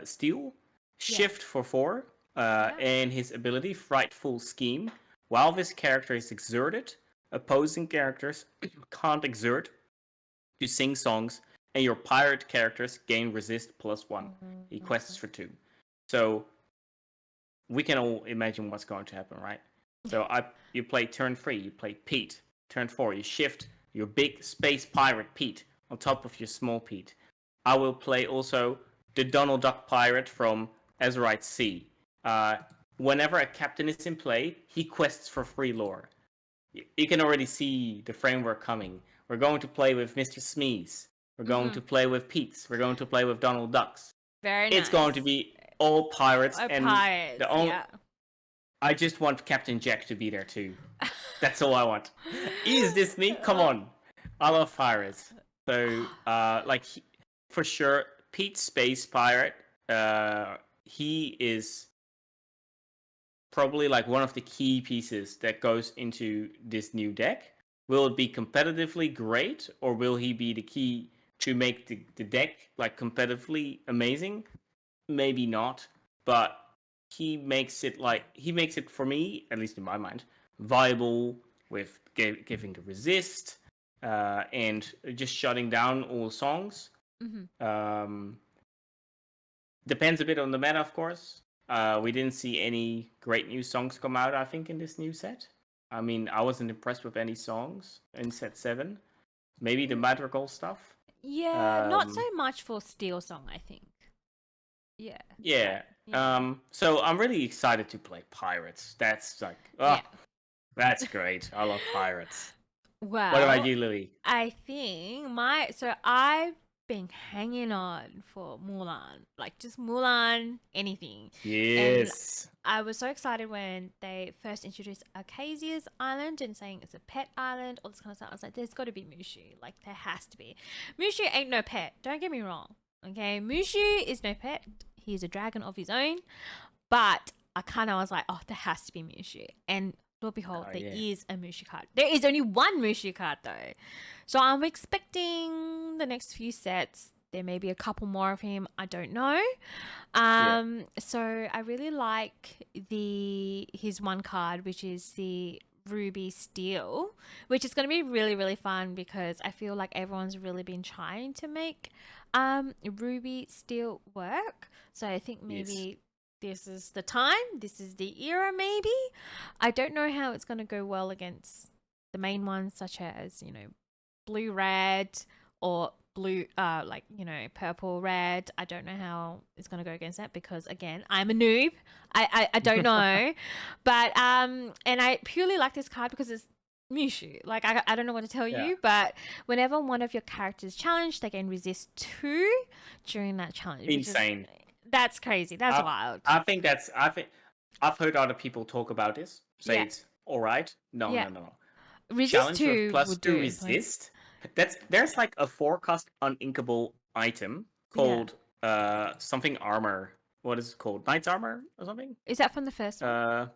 steel, shift for 4, and his ability Frightful Scheme. While this character is exerted, opposing characters can't exert to sing songs, and your pirate characters gain resist +1. He quests for 2. So we can all imagine what's going to happen, right? So you play turn 3, you play Pete. Turn 4, you shift your big space pirate Pete on top of your small Pete. I will play also the Donald Duck pirate from Azurite Sea. Whenever a captain is in play, he quests for free lore. You can already see the framework coming. We're going to play with Mr. Smees. We're going to play with Pete's. We're going to play with Donald Ducks. Very nice. It's going to be all pirates. Pirates, I just want Captain Jack to be there too. That's all I want. Is Disney? Come on. I love pirates. So, for sure, Pete Space Pirate, he is probably like one of the key pieces that goes into this new deck. Will it be competitively great, or will he be the key to make the deck like competitively amazing? Maybe not, but he makes it for me, at least in my mind, viable with giving the resist and just shutting down all songs. Depends a bit on the meta, of course. We didn't see any great new songs come out, I think, in this new set. I mean, I wasn't impressed with any songs in set 7. Maybe the Madrigal stuff. Yeah, not so much for Steel Song, I think. Yeah. Yeah. So I'm really excited to play Pirates. That's like, that's great. I love Pirates. Well, what about you, Lily? I think I've been hanging on for Mulan, like just Mulan, anything. Yes. And I was so excited when they first introduced Archazia's island and saying it's a pet island, all this kind of stuff. I was like, there's got to be Mushu. Like, there has to be. Mushu ain't no pet. Don't get me wrong. Okay, Mushu is no pet. He's a dragon of his own. But I kind of was like, oh, there has to be Mushu. And Lord behold, there is a Mushu card. There is only one Mushu card though. So I'm expecting the next few sets. There may be a couple more of him. I don't know. So I really like his one card, which is the Ruby Steel, which is going to be really, really fun because I feel like everyone's really been trying to make Ruby Steel work. So I think maybe this is the time. This is the era, maybe. I don't know how it's going to go well against the main ones, such as, blue, red, or blue, purple, red. I don't know how it's going to go against that because, again, I'm a noob. I don't know. But, and I purely like this card because it's Mushu. Like, I don't know what to tell you, but whenever one of your characters challenged, they can resist 2 during that challenge. Insane. That's crazy. That's wild. I think I've heard other people talk about this. Say it's all right. No. Resist Challenge 2 with +2 resist. There's like a 4-cost uninkable item called something armor. What is it called? Knight's armor or something? Is that from the first one?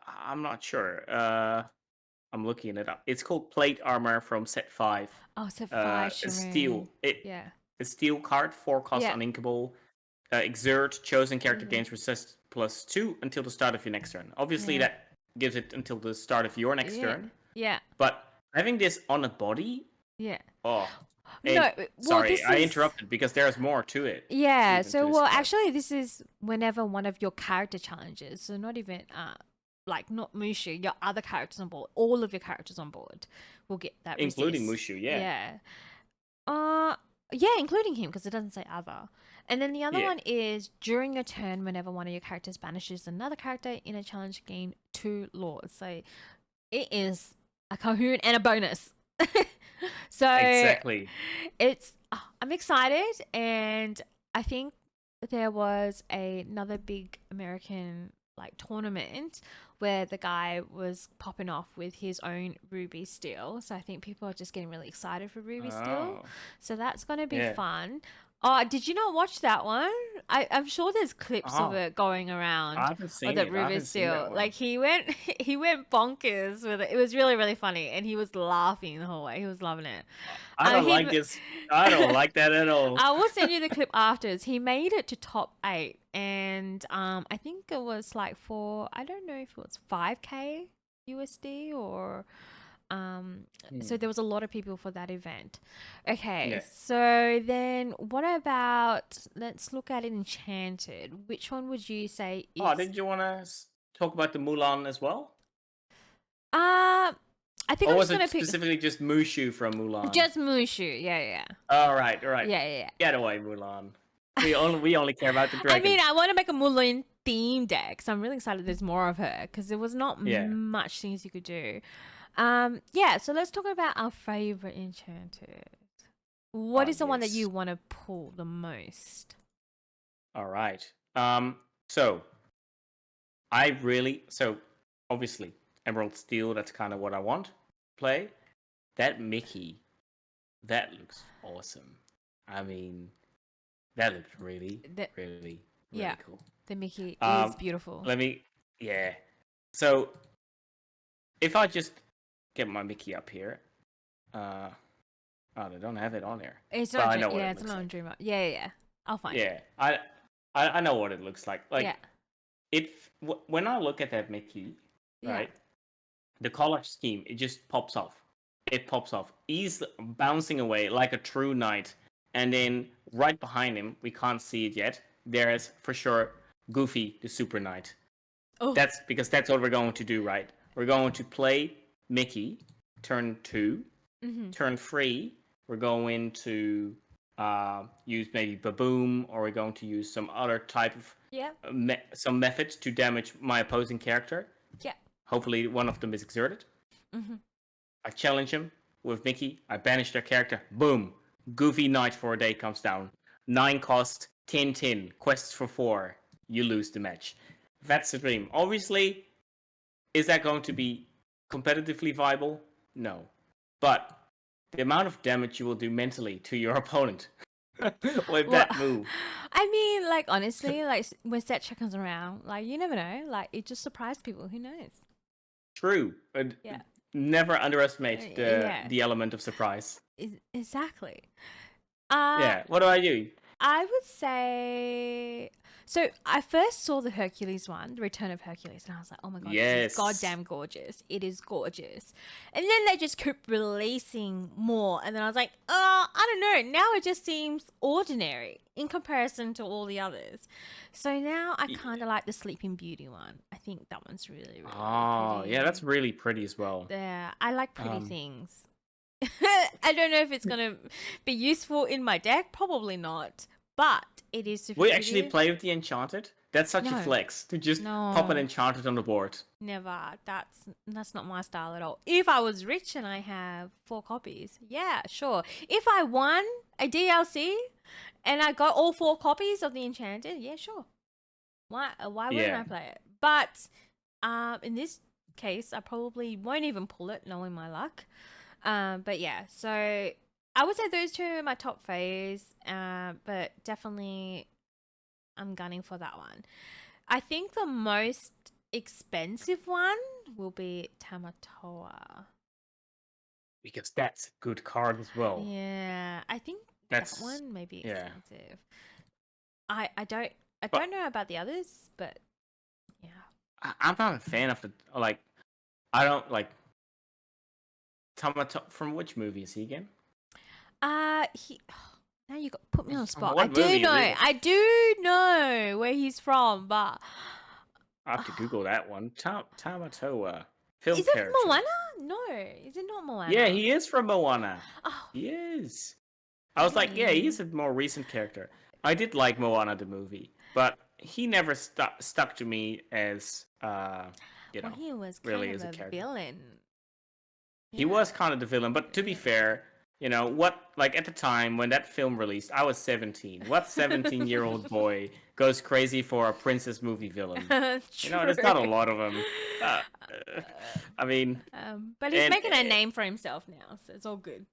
I'm not sure. I'm looking it up. It's called plate armor from set 5. Oh, set 5. A steel. A steel card, 4-cost uninkable. Exert, chosen character gains resist +2 until the start of your next turn. Obviously, that gives it until the start of your next turn. Yeah. But having this on a body. Yeah. Oh. No. Sorry, I interrupted because there's more to it. Yeah. So, actually, this is whenever one of your character challenges. So not even like not Mushu, your other characters on board, all of your characters on board will get that Including resist. Mushu, yeah. Yeah. Yeah, including him because it doesn't say other. And then the other Yeah. one is during your turn, whenever one of your characters banishes another character in a challenge, gain 2 laws. So it is a Kahoot and a bonus. So Exactly. I'm excited, and I think there was another big American like tournament where the guy was popping off with his own Ruby Steel. So I think people are just getting really excited for Ruby Steel. Oh, So that's going to be yeah. fun. Oh, did you not watch that one? I'm sure there's clips of Oh, it going around. I haven't seen Of the it. I Ruby haven't seen that Steel. one. Like he went he went bonkers with it. It was really, really funny, and he was laughing the whole way. He was loving it. I don't like he this. I don't like that at all. I will send you the clip afterwards. He made it to top 8, and I think it was like for, I don't know if it was 5k USD or so there was a lot of people for that event. Okay, Yeah. so then what about, let's look at Enchanted. Which one would you say is Oh, did you want to talk about the Mulan as well? I think Or I'm was just gonna it pick specifically just Mushu from Mulan? just Mushu. Yeah. All right, all right. Yeah. Get away, Mulan. We only care about the I dragon. mean, I want to make a Mulan theme deck, so I'm really excited there's more of her because there was not Yeah. much things you could do. Yeah, so let's talk about our favorite Enchanted. What is the one that Yes. you want to pull the most? All right. So obviously Emerald Steel. That's kind of what I want to play. That Mickey, that looks awesome. I mean, that looks really, really cool. The Mickey is Um, beautiful. Yeah. So if I just get my Mickey up here, they don't have it on there. It's But not, I know what it it's looks not like. Dreamer. Yeah. I'll find it. Yeah, I know what it looks like. Like Yeah. when I look at that Mickey, Yeah. right? The color scheme, it just pops off. It pops off. He's bouncing away like a true knight, and then right behind him, we can't see it yet. There is for sure Goofy, the super knight. Oh. That's because that's what we're going to do, right? We're going to play Mickey, turn 2, turn 3. We're going to use maybe Baboom, or we're going to use some other type of some methods to damage my opposing character. Yeah. Hopefully, one of them is exerted. I challenge him with Mickey. I banish their character. Boom. Goofy Knight for a day comes down. 9 cost, 10. Quests for 4. You lose the match. That's the dream. Obviously, is that going to be competitively viable? No. But the amount of damage you will do mentally to your opponent with that move. I mean, like, honestly, like, when set check comes around, like, you never know. Like, it just surprised people. Who knows? True. Yeah. Never underestimate the element of surprise. Exactly. Yeah. What about you? I would say... So, I first saw the Hercules one, the Return of Hercules, and I was like, oh my god, this is goddamn gorgeous. It is gorgeous. And then they just kept releasing more, and then I was like, I don't know. Now it just seems ordinary in comparison to all the others. So now I kind of like the Sleeping Beauty one. I think that one's really, really pretty. Yeah, that's really pretty as well. Yeah, I like pretty things. I don't know if it's going to be useful in my deck. Probably not. But it is super We pretty. actually play with the Enchanted? That's such a flex to just pop an Enchanted on the board. Never. That's not my style at all. If I was rich and I have 4 copies, yeah, sure. If I won a DLC and I got all 4 copies of the Enchanted, yeah, sure. Why wouldn't I play it? But in this case, I probably won't even pull it, knowing my luck. But yeah, so I would say those 2 are my top faves, but definitely I'm gunning for that one. I think the most expensive one will be Tamatoa. Because that's a good card as well. Yeah, I think that one may be expensive. I don't know about the others, but yeah. I'm not a fan of I don't like Tamatoa. From which movie is he again? Now you put me on the spot. I do know where he's from, but I have to Google that one. Tamatoa, film Is it character. Moana? No, is it not Moana? Yeah, he is from Moana. Oh, He is. I was like, yeah, he's a more recent character. I did like Moana the movie, but he never stuck to me as well, he was really kind as of a a character. villain. He was kind of the villain, but to be fair, like at the time when that film released, I was 17. What 17-year-old boy goes crazy for a princess movie villain? There's not a lot of them. I mean, but he's making a name for himself now, so it's all good.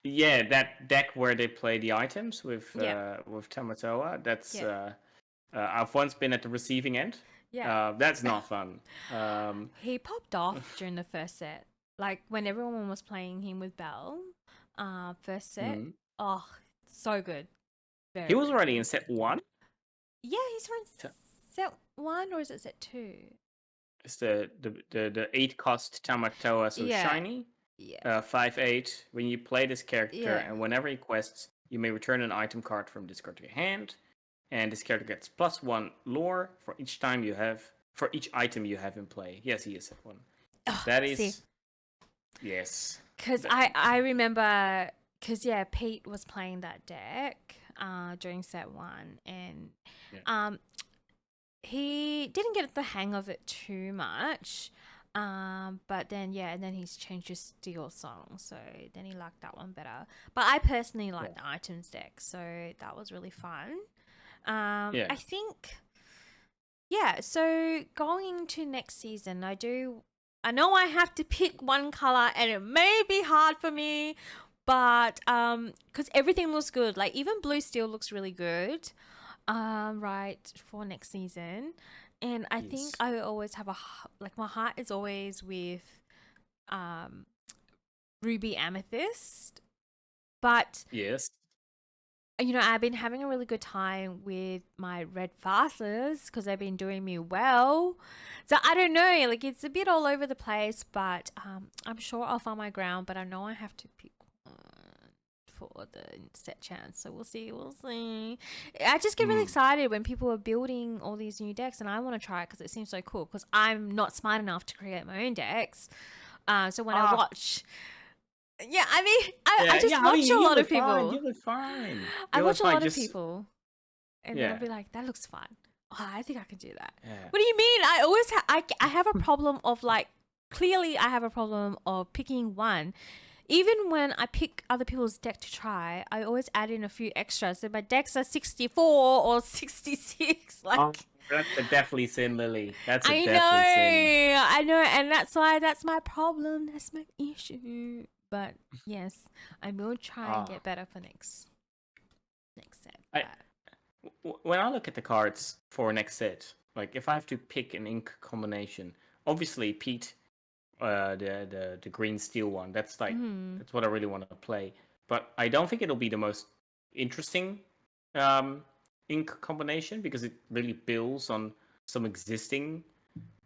yeah, that deck where they play the items with Tamatoa, that's I've once been at the receiving end. Yeah. That's not fun. He popped off during the first set. Like when everyone was playing him with Belle, first set. Mhm. Oh, so good. He was already in set 1. Yeah, he's from set 1 or is it set 2? It's the 8-cost Tamatoa, so shiny. Yeah. 5/8. When you play this character Yeah. and whenever he quests, you may return an item card from this card to your hand, and this character gets +1 lore for each item you have in play. Yes, he is set 1. Oh, That is yes. Because I remember, Pete was playing that deck during set 1, and he didn't get the hang of it too much. But then and then he's changed his Steel Song, so then he liked that one better. But I personally like the items deck, so that was really fun. I think so going into next season, I know I have to pick one color, and it may be hard for me, but because everything looks good, like even blue steel looks really good, right, for next season. And I think I always have my heart is always with ruby amethyst, but yes, I've been having a really good time with my red fasters because they've been doing me well. So I don't know, like it's a bit all over the place, but I'm sure I'll find my ground. But I know I have to pick one for the set chance. So we'll see. I just get really excited when people are building all these new decks, and I want to try it because it seems so cool. Because I'm not smart enough to create my own decks. So when I watch. Yeah, I mean, I just watch a lot of people. You look fine. I watch a lot of people, and they'll be like, "That looks fun." Oh, I think I can do that. Yeah. What do you mean? I always I have a problem of clearly I have a problem of picking one. Even when I pick other people's deck to try, I always add in a few extras. So my decks are 64 or 66. That's a definitely sin, Lily. That's a I definitely sin. I know, and that's my problem. That's my issue. But yes, I will try and get better for next set. When I look at the cards for next set, like if I have to pick an ink combination, obviously Pete, the green steel one, that's that's what I really want to play. But I don't think it'll be the most interesting ink combination because it really builds on some existing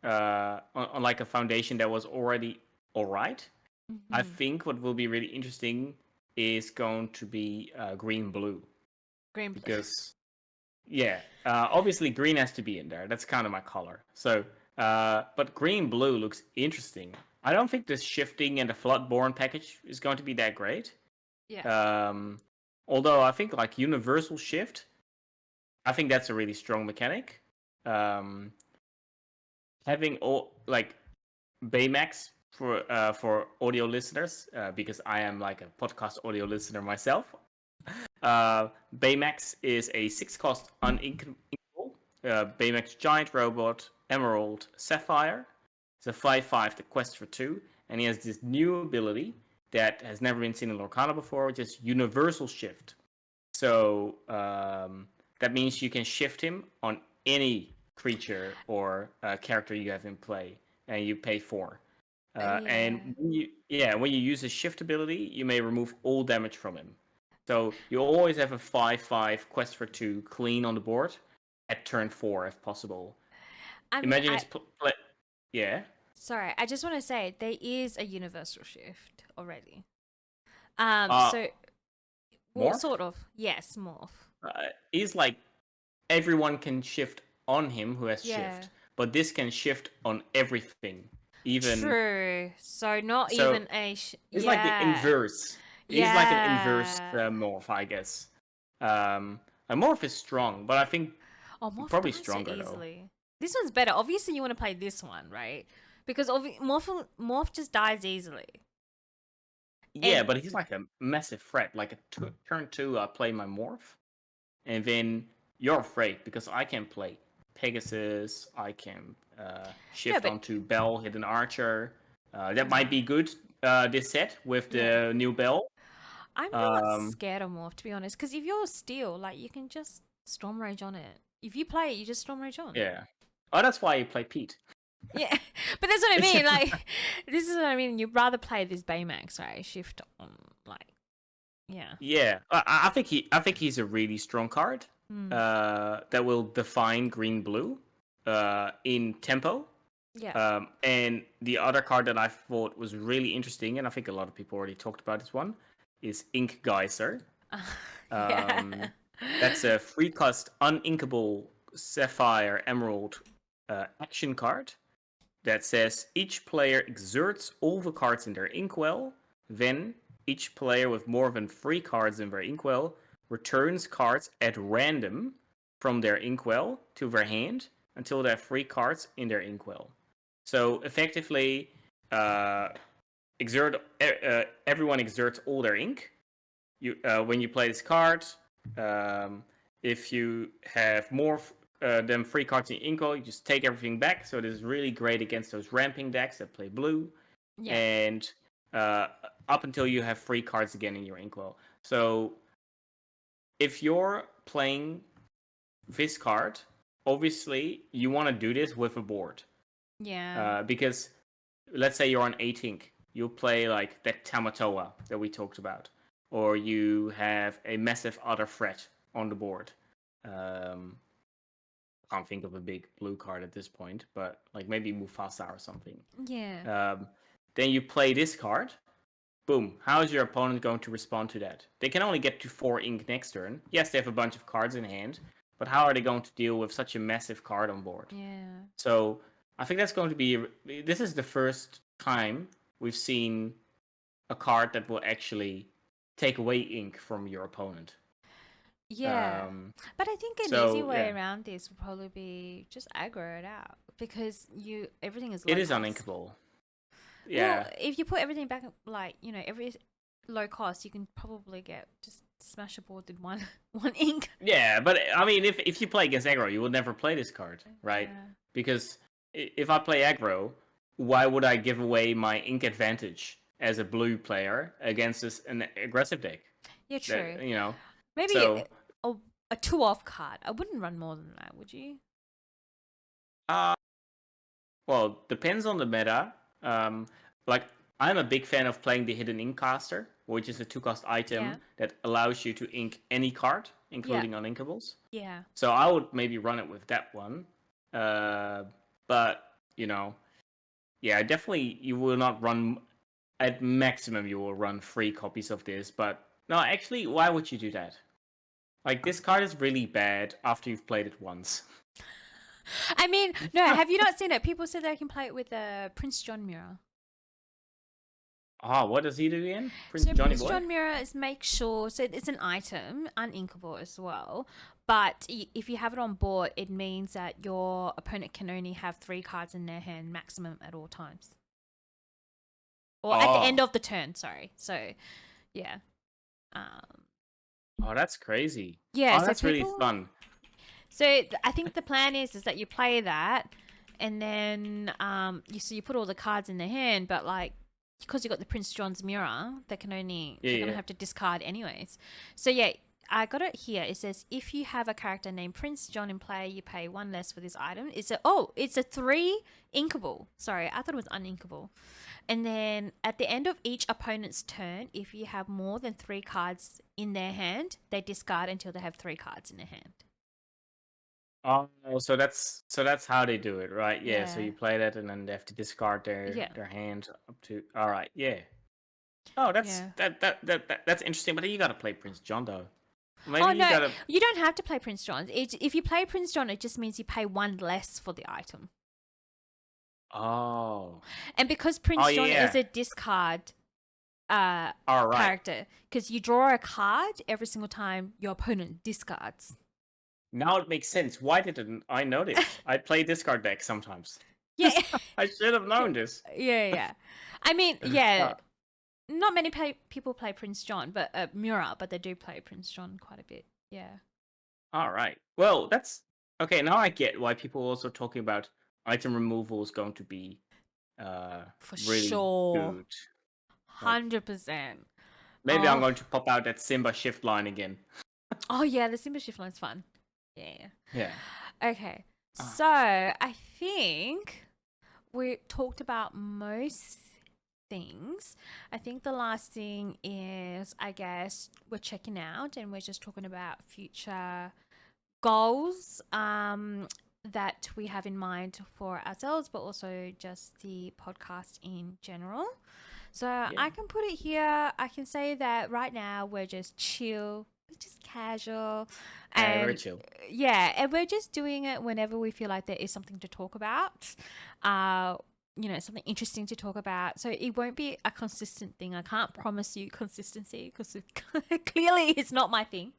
on like a foundation that was already alright. I think what will be really interesting is going to be green blue. Green blue. Because obviously green has to be in there. That's kind of my color. So but green blue looks interesting. I don't think the shifting and the Floodborn package is going to be that great. Yeah. Although I think like universal shift, I think that's a really strong mechanic. Having all like Baymax for audio listeners, because I am like a podcast audio listener myself. Baymax is a 6-cost uninkable Baymax giant robot, Emerald Sapphire. It's a 5/5 that quests for 2, and he has this new ability that has never been seen in Lorcana before, which is Universal Shift. So that means you can shift him on any creature or character you have in play, and you pay 4. And when you use his shift ability, you may remove all damage from him. So you always have a 5/5 quest for 2 clean on the board at turn 4 if possible. Imagine it's Sorry, I just want to say there is a universal shift already. Morph? Sort of. Yes, morph. He's like everyone can shift on him who has shift, but this can shift on everything. Even True. So not so, even a it's like the yeah. inverse. He's like an inverse Yeah. morph, I guess. A morph is strong, but I think Oh, Morph probably dies so stronger though. easily. This one's better. Obviously, you want to play this one, right? Because Morph just dies easily. Yeah, And but he's like a massive threat. Like turn 2, I play my morph, and then you're afraid because I can play Pegasus. I can no, shift but onto Bell, Hidden Archer. That might yeah, be good this set with yeah. the new Bell. I'm not Um, scared of Morph, to be honest. Because if you're Steel, like you can just Storm Rage on it. If you play it, you just Storm Rage on. yeah. Oh, that's why you play Pete. Yeah, but that's what I mean. Like, this is what I mean. You'd rather play this Baymax, right? Shift on, like, yeah. Yeah, I think he's a really strong card. Mm. That will define green blue in tempo. Yeah. And the other card that I thought was really interesting, and I think a lot of people already talked about this one, is Ink Geyser. Yeah. That's a free cost uninkable Sapphire Emerald action card that says each player exerts all the cards in their inkwell. Then each player with more than 3 cards in their inkwell returns cards at random from their inkwell to their hand until they have 3 cards in their inkwell. So effectively, everyone exerts all their ink. When you play this card, if you have more than 3 cards in inkwell, you just take everything back. So this is really great against those ramping decks that play blue. Yeah. And up until you have 3 cards again in your inkwell. So if you're playing this card, obviously you want to do this with a board. Yeah. Because let's say you're on 8 ink, you'll play like that Tamatoa that we talked about, or you have a massive other threat on the board. Can't think of a big blue card at this point, but like maybe Mufasa or something. Yeah. Then you play this card. Boom. How is your opponent going to respond to that? They can only get to 4 ink next turn. Yes, they have a bunch of cards in hand, but how are they going to deal with such a massive card on board? Yeah. So I think that's going to be. This is the first time we've seen a card that will actually take away ink from your opponent. Yeah. But I think an easy So way yeah, around this would probably be just aggro it out because everything is low it is cost. uninkable. Well, Yeah, if you put everything back, like, every low cost, you can probably get just smash a board with one one ink. yeah, but I mean, if you play against aggro, you will never play this card, right? Yeah. Because if I play aggro, why would I give away my ink advantage as a blue player against an aggressive deck? Yeah, true. That. Maybe So a 2-off card. I wouldn't run more than that, would you? uh, well, depends on the meta. Like I'm a big fan of playing the Hidden Inkcaster, which is a 2-cost item Yeah. that allows you to ink any card, Yeah. including uninkables. Yeah. So I would maybe run it with that one. But yeah, definitely you will not run. At maximum, you will run 3 copies of this. But no, actually, why would you do that? Like this card is really bad after you've played it once. I mean, no, have you not seen it? People said they can play it with a Prince John mirror. Oh, what does he do again? Prince So Johnny Prince Boy? John mirror is make sure, so it's an item, uninkable as well. But if you have it on board, it means that your opponent can only have 3 cards in their hand maximum at all times. Or at the end of the turn, sorry. So, yeah. Oh, that's crazy. Yeah, Oh, so that's really people- fun. So I think the plan is that you play that, and then you put all the cards in their hand, but like because you got the Prince John's mirror, they're gonna have to discard anyways. So yeah, I got it here. It says if you have a character named Prince John in play, you pay 1 less for this item. It's a 3 inkable. Sorry, I thought it was uninkable. And then at the end of each opponent's turn, if you have more than 3 cards in their hand, they discard until they have 3 cards in their hand. Oh, so that's how they do it, right? Yeah. So Yeah. you play that, and then they have to discard their hand up to. All right. Yeah. Oh, that's that's interesting. But then you gotta play Prince John though. Maybe You don't have to play Prince John. If you play Prince John, it just means you pay 1 less for the item. Oh. And because Oh Prince John yeah. is a discard All right. character, because you draw a card every single time your opponent discards. Now it makes sense. Why didn't I know this? I play discard deck sometimes. Yeah. I should have known this. Yeah. I mean, yeah, Uh, not many people play Prince John, but Mura, but they do play Prince John quite a bit. Yeah. all right. Well, that's okay. Now I get why people are also talking about item removal is going to be For really sure. good. Like 100%. maybe I'm Oh. going to pop out that Simba shift line again. Oh yeah, the Simba shift line's fun. Yeah. Yeah. Okay. Ah. So I think we talked about most things. I think the last thing is, I guess, we're checking out and we're just talking about future goals that we have in mind for ourselves, but also just the podcast in general. So I can put it here. I can say that right now we're just chill, just casual, Very and chill. yeah, and we're just doing it whenever we feel like there is something to talk about. Something interesting to talk about. So it won't be a consistent thing. I can't promise you consistency because clearly it's not my thing.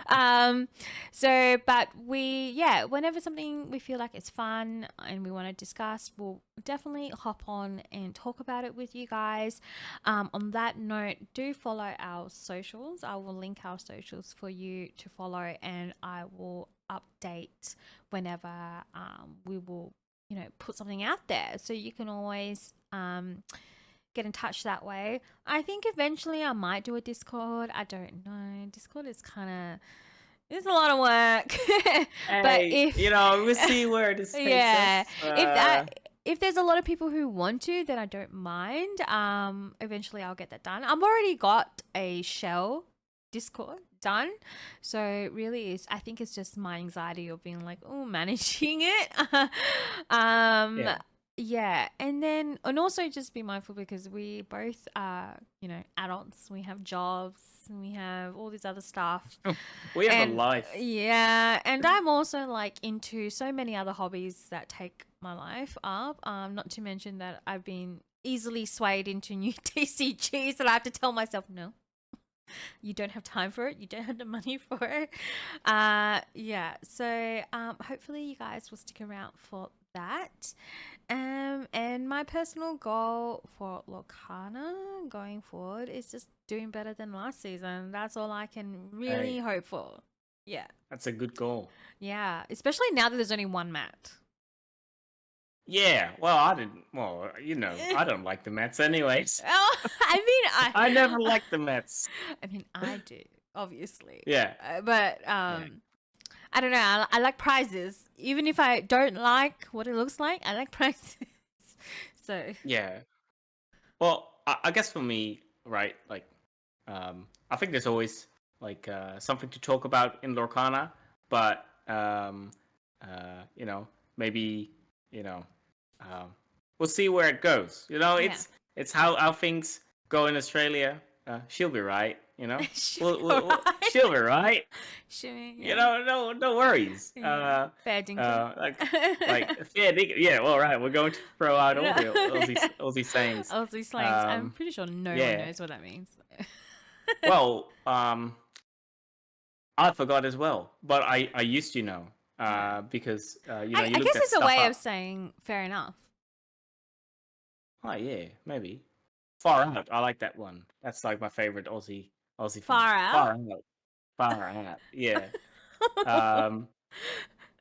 But whenever something we feel like it's fun and we want to discuss, we'll definitely hop on and talk about it with you guys. On that note, do follow our socials. I will link our socials for you to follow, and I will update whenever we will put something out there, so you can always get in touch that way. I think eventually I might do a Discord. I don't know. Discord is it's a lot of work. But if we'll see where this takes us. if there's a lot of people who want to, then I don't mind. Eventually I'll get that done. I've already got a shell Discord done, so really I think it's just my anxiety of being like, managing it. And also just be mindful because we both are adults. We have jobs and we have all this other stuff. We have a life. Yeah, and I'm also like into so many other hobbies that take my life up. Not to mention that I've been easily swayed into new TCGs that I have to tell myself no. You don't have time for it. You don't have the money for it. So hopefully you guys will stick around for that. And my personal goal for Lorcana going forward is just doing better than last season. That's all I can really hope for. Yeah. That's a good goal. Yeah, especially now that there's only one mat. Yeah, well, I don't like the Mets anyways. Oh, I never liked the Mets. I mean, I do, obviously. Yeah. I don't know. I like prizes. Even if I don't like what it looks like, I like prizes. So. Yeah. Well, I guess for me, right, like, I think there's always, like, something to talk about in Lorcana, but, maybe, we'll see where it goes. It's how things go in Australia. She'll be right. She'll be right. No worries. Fair dinkum. Fair dinkum. Yeah, well, right. We're going to throw out all the Aussie sayings. Aussie slangs. I'm pretty sure no one knows what that means. Well, I forgot as well, but I used to know. Because I guess it's a way of saying fair enough. Oh yeah, maybe. Far out. I like that one. That's like my favorite Aussie. Far out. Far out. Yeah.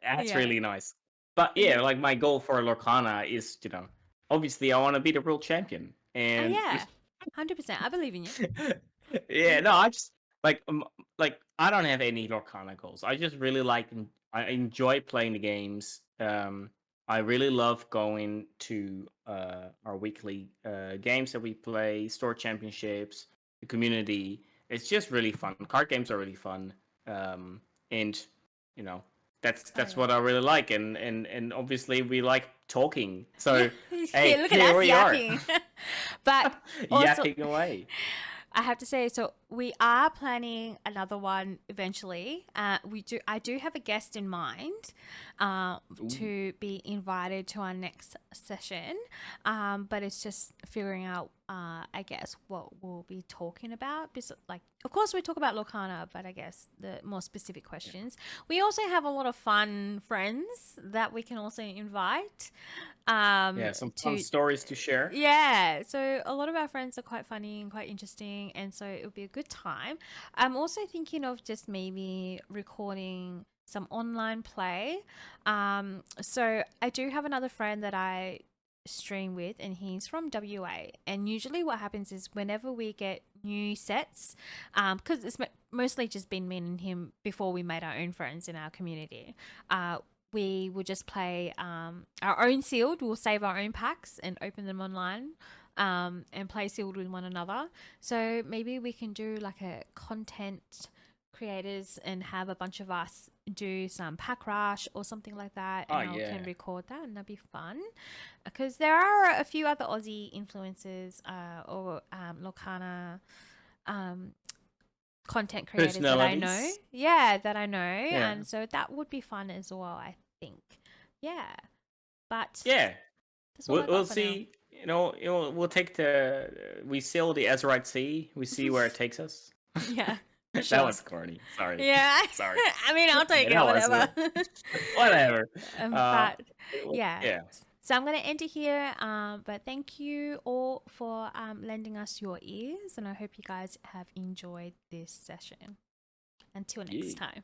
That's really nice. But yeah, like my goal for Lorcana is, obviously I want to be the world champion. And 100%. I believe in you. Yeah, no, I just like I don't have any Lorcana goals. I just really I enjoy playing the games. I really love going to our weekly games that we play, store championships, the community. It's just really fun. Card games are really fun, and that's what I really like. And obviously we like talking. So hey, look at us yapping. But also, yapping away. I have to say, so we are planning another one eventually. I do have a guest in mind to be invited to our next session. But it's just figuring out, I guess, what we'll be talking about. Because, like, of course, we talk about Lorcana, but I guess the more specific questions. We also have a lot of fun friends that we can also invite. Some fun stories to share. Yeah, so a lot of our friends are quite funny and quite interesting, and so it'll be a good time. I'm also thinking of just maybe recording some online play. So I do have another friend that I stream with, and he's from WA. And usually, what happens is whenever we get new sets, because it's mostly just been me and him before we made our own friends in our community. We will just play our own sealed. We'll save our own packs and open them online and play sealed with one another. So maybe we can do like a content creators and have a bunch of us do some pack rush or something like that. And I can record that, and that'd be fun. Because there are a few other Aussie influencers or Lorcana content creators that I know. Yeah, that I know. Yeah. And so that would be fun as well, I think. Yeah. But we'll see. We'll take we sail the Azurite Sea. We see where it takes us. Yeah. Sure. That was corny. Sorry. Yeah. Sorry. I mean, I'll take it. Whatever. Whatever. But yeah. So I'm going to end it here. But thank you all for lending us your ears, and I hope you guys have enjoyed this session. Until next time.